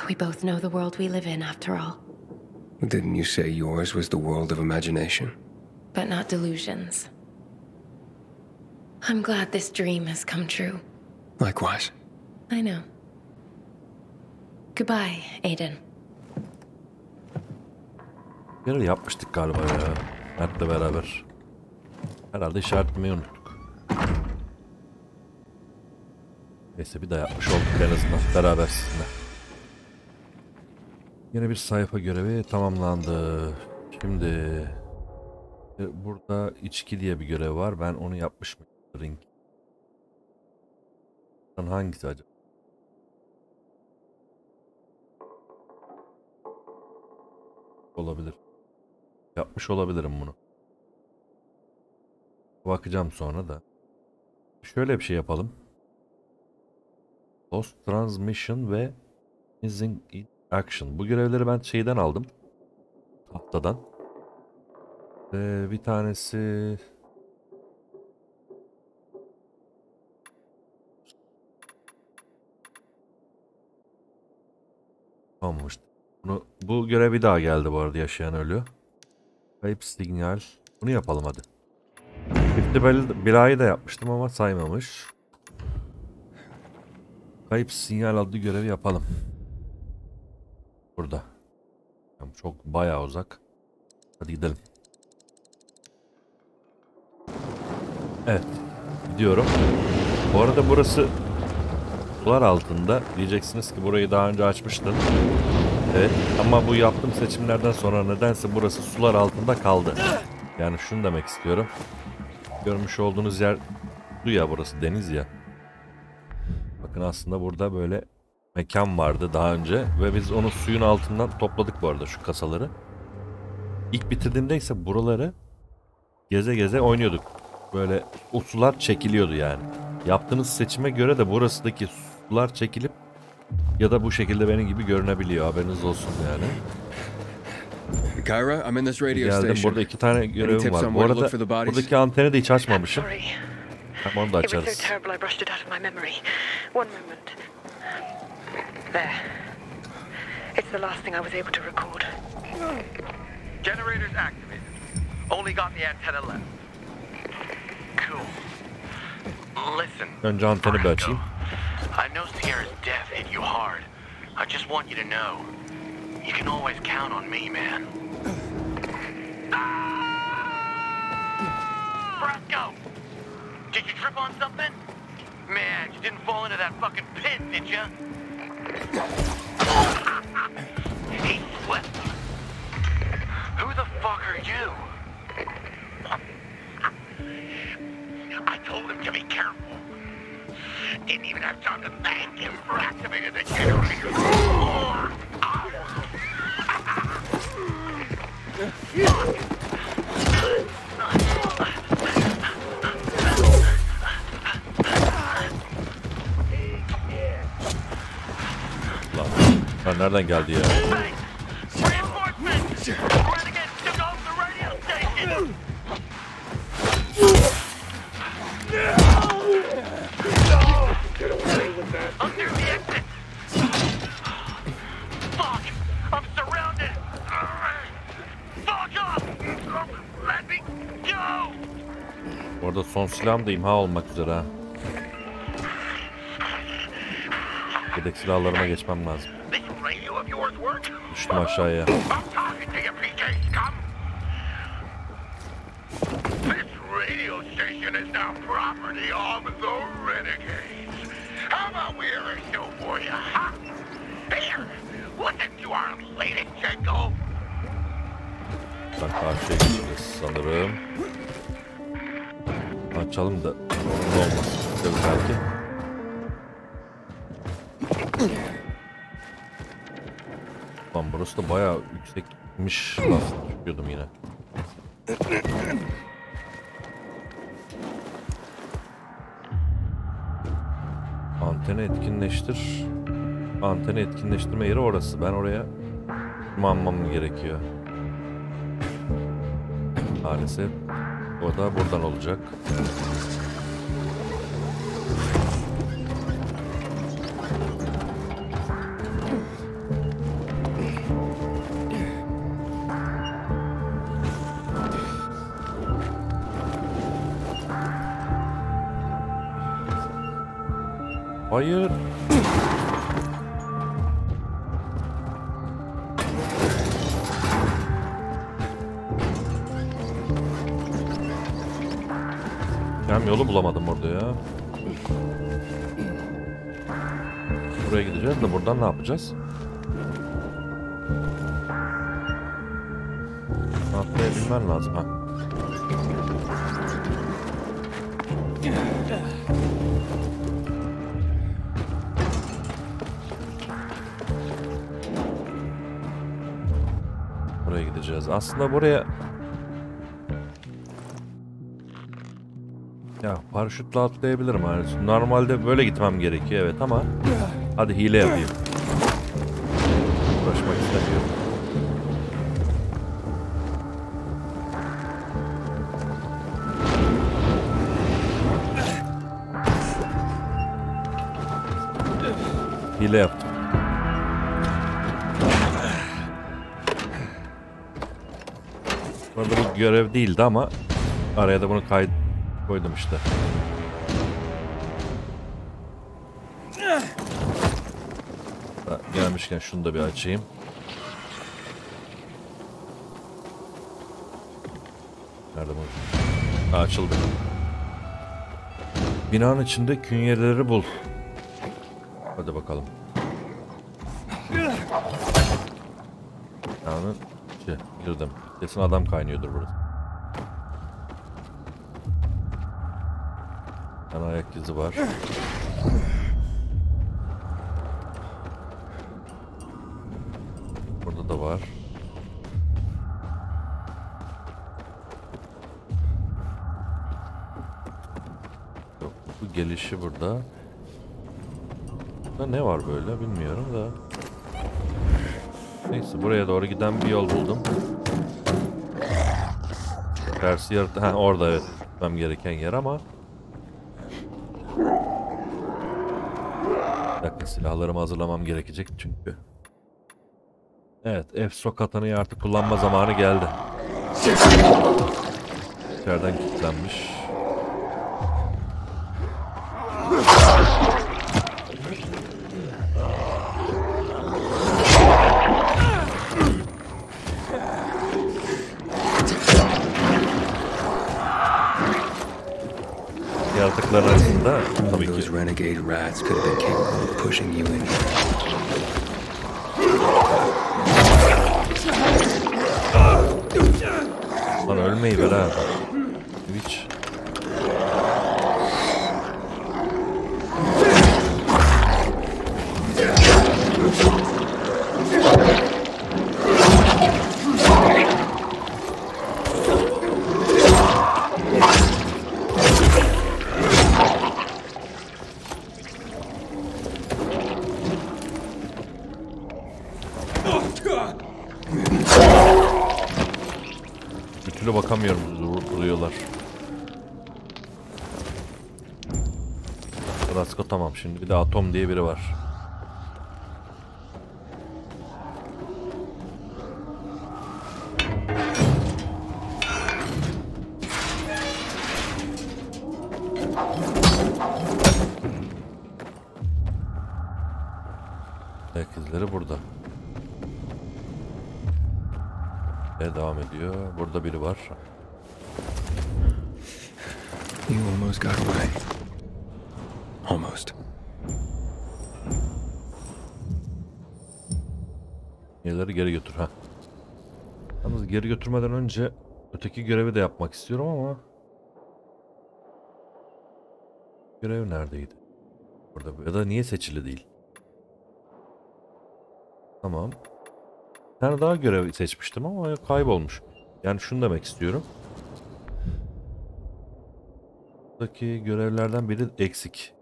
We both know the world we live in, after all. Didn't you say yours was the world of imagination? But not delusions. I'm glad this dream has come true. Likewise. I know. Goodbye, Aiden. Görev yapmıştık galiba ya. Mert'le beraber. Herhalde işaretlemeyi unuttuk. Neyse bir daha yapmış olduk en azından beraber sizinle. Yine bir sayfa görevi tamamlandı. Şimdi burada içki diye bir görev var. Ben onu yapmış mıyım? Drink. Hangisi acaba? Olabilir. Yapmış olabilirim bunu. Bakacağım sonra da. Şöyle bir şey yapalım. Lost Transmission ve Missing in Action. Bu görevleri ben şeyden aldım. Haftadan. Bir tanesi... Olmuştu. Bu görev bir daha geldi bu arada, yaşayan ölü. Kayıp sinyal. Bunu yapalım hadi. Bir ayı da yapmıştım ama saymamış. Kayıp sinyal adlı görevi yapalım. Burada. Çok bayağı uzak. Hadi gidelim. Evet. Gidiyorum. Bu arada burası sular altında. Diyeceksiniz ki burayı daha önce açmıştın. Evet. Ama bu yaptığım seçimlerden sonra nedense burası sular altında kaldı. Yani şunu demek istiyorum. Görmüş olduğunuz yer su ya, burası deniz ya. Bakın aslında burada böyle mekan vardı daha önce ve biz onu suyun altından topladık bu arada, şu kasaları. İlk bitirdiğimde ise buraları geze geze oynuyorduk. Böyle o sular çekiliyordu yani. Yaptığınız seçime göre de burasındaki sular çekilip ya da bu şekilde benim gibi görünebiliyor, haberiniz olsun yani. Kyra, I'm in this radio Geldim. station. Burada 2 tane görevim tips var. on Bu where to arada look for the bodies? buradaki anteni de hiç açmamışım. Tamam, onu da It was açarız. so terrible I brushed it out of my memory. One moment. There. It's the last thing I was able to record. Generators activated. Only got the antenna left. Cool. Listen. Önce anteni bir açayım. I know Sierra's death hit you hard. I just want you to know. You can always count on me, man. Brasco! Did you trip on something? Man, you didn't fall into that fucking pit, did you? He slipped. Who the fuck are you? I told him to be careful. Didn't even have time to thank him for activating the generator. Lan nereden geldi ya? Orada son silahım da imha olmak üzere ha. Yedek silahlarıma geçmem lazım. Düştüm aşağıya. Ben karşıya gideceğiz sanırım. Açalım da ne olmaz. Tabii belki. Lan burası da bayağı yüksekmiş. Nasıl çıkıyordum yine. Anteni etkinleştir. Anteni etkinleştirme yeri orası. Ben oraya tırmanmam gerekiyor. Maalesef. O da buradan olacak. Hayır. Hem yolu bulamadım orada ya. Buraya gideceğiz de buradan ne yapacağız? Atlayabilmen lazım ha. Buraya gideceğiz. Aslında buraya... Ya paraşütle atlayabilirim yani. Normalde böyle gitmem gerekiyor evet ama hadi hile yapayım. Uğraşmak istemiyorum. Hile yaptım. Burada bu görev değildi ama araya da bunu koydum işte. Gelmişken şunu da bir açayım. Nerede bu? Açıldı. Binanın içinde künyeleri bul. Hadi bakalım. Binanın içi. Girdim. Kesin adam kaynıyordur burası. Ayak izi var. Burada da var. Yok, bu gelişi burada. Burada ne var böyle bilmiyorum da. Neyse, buraya doğru giden bir yol buldum. Tersi yarattı. Ha, orada evet. Gitmem gereken yer ama. Bir dakika, silahlarımı hazırlamam gerekecek çünkü. Evet, F katanayı artık kullanma zamanı geldi. İçeriden kilitlenmiş. Yaratıkların arasında tabii ki. Those renegade rats could have been capable of pushing you in. Lan ölmeyi ver ha. Hiç. Bakamıyorum, vuruyorlar. Rasko tamam, şimdi bir de Atom diye biri var. Herkesleri burada. Devam ediyor. Burada biri var. You almost got away. Almost. Neleri geri götür ha. Yalnız geri götürmeden önce öteki görevi de yapmak istiyorum ama görev neredeydi? Burada ya da niye seçili değil? Tamam. Bir tane daha görev seçmiştim ama kaybolmuş. Yani şunu demek istiyorum. Buradaki görevlerden biri eksik.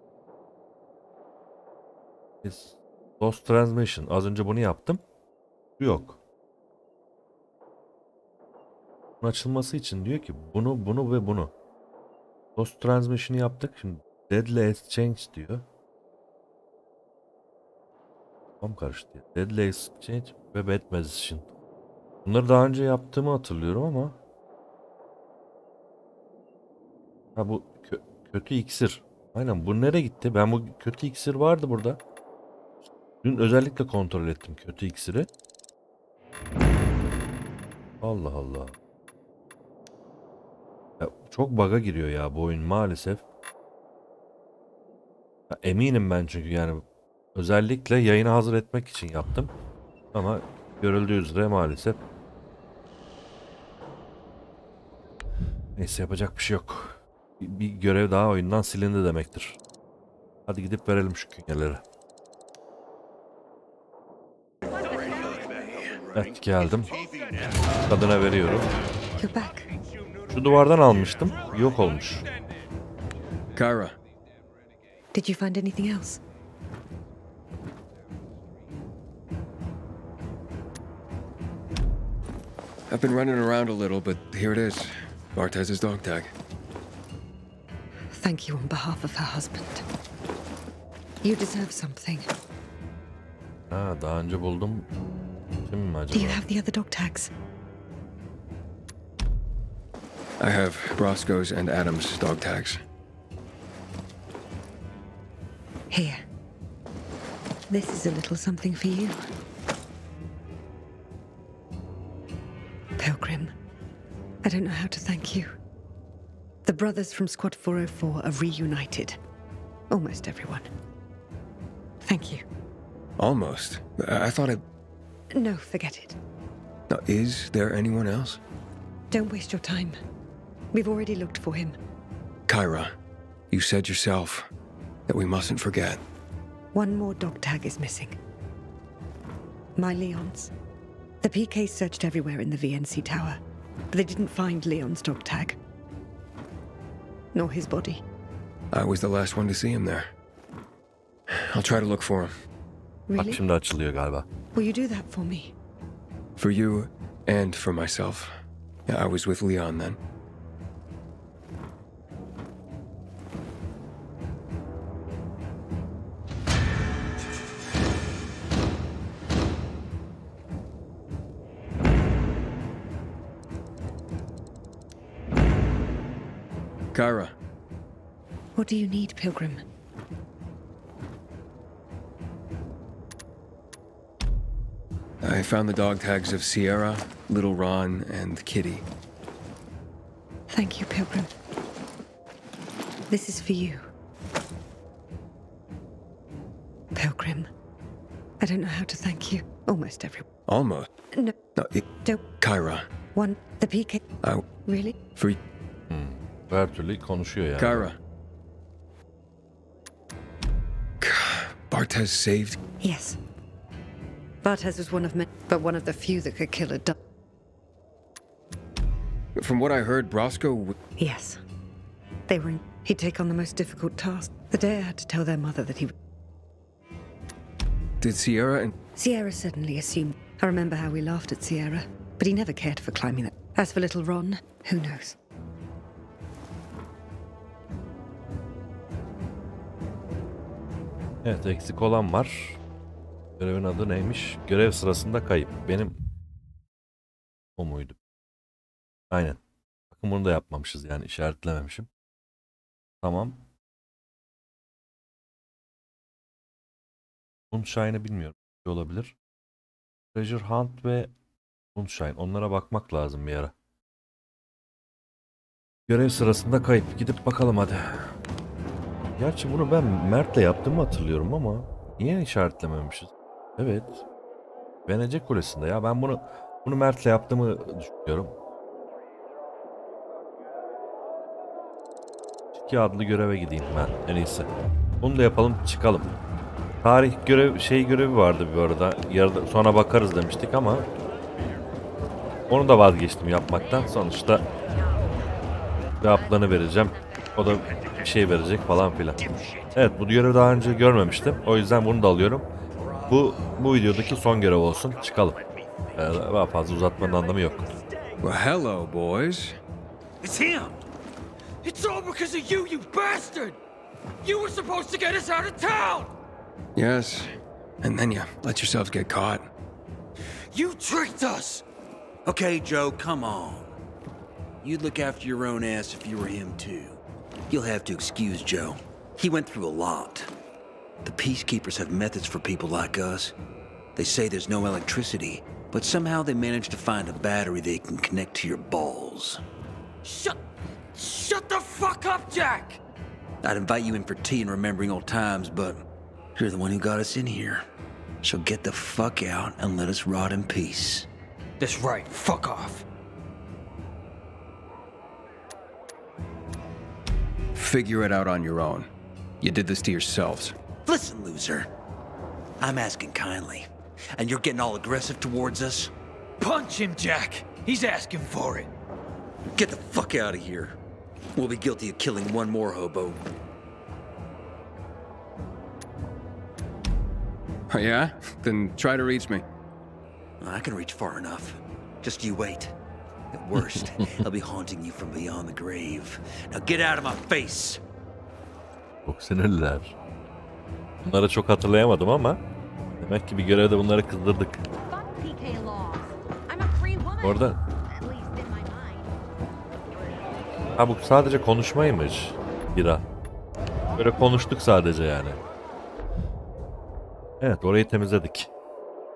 Lost Transmission. Az önce bunu yaptım. Bu yok. Bunun açılması için diyor ki bunu ve bunu. Lost Transmission'ı yaptık. Şimdi Deadly Exchange diyor. Tam karıştı ya. Deadly Exchange ve Bad Magician. Bunları daha önce yaptığımı hatırlıyorum ama. Ha, bu kötü iksir. Aynen, bu nereye gitti? Ben bu kötü iksir vardı burada. Dün özellikle kontrol ettim kötü iksiri. Allah Allah. Ya, çok bug'a giriyor ya bu oyun maalesef. Ya, eminim ben çünkü yani özellikle yayını hazır etmek için yaptım. Ama görüldüğü üzere maalesef. Neyse, yapacak bir şey yok. Bir görev daha oyundan silindi demektir. Hadi gidip verelim şu künyeleri. Evet, geldim. Kadına veriyorum. Şu duvardan almıştım. Yok olmuş. Kyra. Did you find anything else? I've been running around a little, but here it is. Bartez's dog tag. Thank you on behalf of her husband. You deserve something. Ha, daha önce buldum. Kim mi acaba? Do you have the other dog tags? I have Roscoe's and Adam's dog tags. Here. This is a little something for you. Pilgrim, I don't know how to thank you. The brothers from Squad 404 are reunited. Almost everyone. Thank you. Almost. I thought it... No, forget it. Now, is there anyone else? Don't waste your time. We've already looked for him. Kyra, you said yourself that we mustn't forget. One more dog tag is missing. My Leon's. The PKs searched everywhere in the VNC tower, but they didn't find Leon's dog tag. Nor his body. I was the last one to see him there. I'll try to look for him. Bak şimdi açılıyor galiba. Will you do that for me? For you and for myself. Yeah, I was with Leon then. Kyra. What do you need, Pilgrim? I found the dog tags of Sierra, Little Ron, and Kitty. Thank you, Pilgrim. This is for you. Pilgrim. I don't know how to thank you. Almost everyone. Almost. No. Don't. Kyra. One. The PK. Really? For Her türlü konuşuyor yani. Kyra. Bartez saved? Yes. Bartez was one of many, but one of the few that could kill a dog. From what I heard, Brosco... Yes. They were he'd take on the most difficult task. The day I had to tell their mother that he... Did Sierra and... Sierra suddenly assumed. I remember how we laughed at Sierra, but he never cared for climbing that. As for little Ron, who knows? Evet, eksik olan var. Görevin adı neymiş? Görev sırasında kayıp. Benim o muydu? Aynen. Bakın bunu da yapmamışız yani, işaretlememişim. Tamam. Moonshine'ı bilmiyorum. Ne olabilir? Treasure Hunt ve Moonshine. Onlara bakmak lazım bir ara. Görev sırasında kayıp. Gidip bakalım hadi. Gerçi bunu ben Mert'le yaptığımı hatırlıyorum ama niye işaretlememişiz? Evet. Venecek Kulesi'nde ya. Ben bunu Mert'le yaptığımı düşünüyorum. 2 adlı göreve gideyim ben en iyisi. Bunu da yapalım, çıkalım. Tarih görevi vardı bu arada. Yarıda, sonra bakarız demiştik ama onu da vazgeçtim yapmaktan. Sonuçta cevaplarını vereceğim. O da bir şey verecek falan filan. Evet, bu görevi daha önce görmemiştim. O yüzden bunu da alıyorum. Bu videodaki son görev olsun. Çıkalım. Daha fazla uzatmanın anlamı yok. Well, hello, boys. It's him! It's all because of you, you bastard! You were supposed to get us out of town! Yes, and then you let yourselves get caught. You tricked us! Okay, Joe, come on. You'd look after your own ass if you were him, too. You'll have to excuse Joe. He went through a lot. The peacekeepers have methods for people like us. They say there's no electricity, but somehow they manage to find a battery they can connect to your balls. Shut the fuck up, Jack! I'd invite you in for tea and remembering old times, but you're the one who got us in here. So get the fuck out and let us rot in peace. That's right, fuck off. Figure it out on your own. You did this to yourselves. Listen, loser. I'm asking kindly, and you're getting all aggressive towards us? Punch him, Jack! He's asking for it. Get the fuck out of here. We'll be guilty of killing one more hobo. Oh, yeah? Then try to reach me. I can reach far enough. Just you wait. At worst, I'll be haunting you from beyond the grave. Now get out of my face! Çok sinirliler. Bunları çok hatırlayamadım ama demek ki bir görevde bunları kızdırdık. Orada. Ha, bu sadece konuşmaymış. Bira. Böyle konuştuk sadece yani. Evet, orayı temizledik.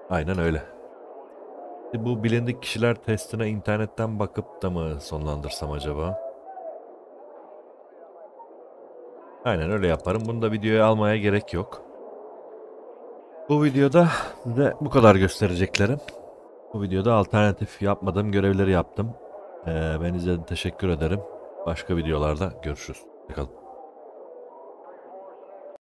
Aynen öyle. Bu bilindik kişiler testine internetten bakıp da mı sonlandırsam acaba? Aynen öyle yaparım. Bunu da videoya almaya gerek yok. Bu videoda size bu kadar göstereceklerim. Bu videoda alternatif yapmadığım görevleri yaptım. Beni izlediğiniz için teşekkür ederim. Başka videolarda görüşürüz. Hoşçakalın.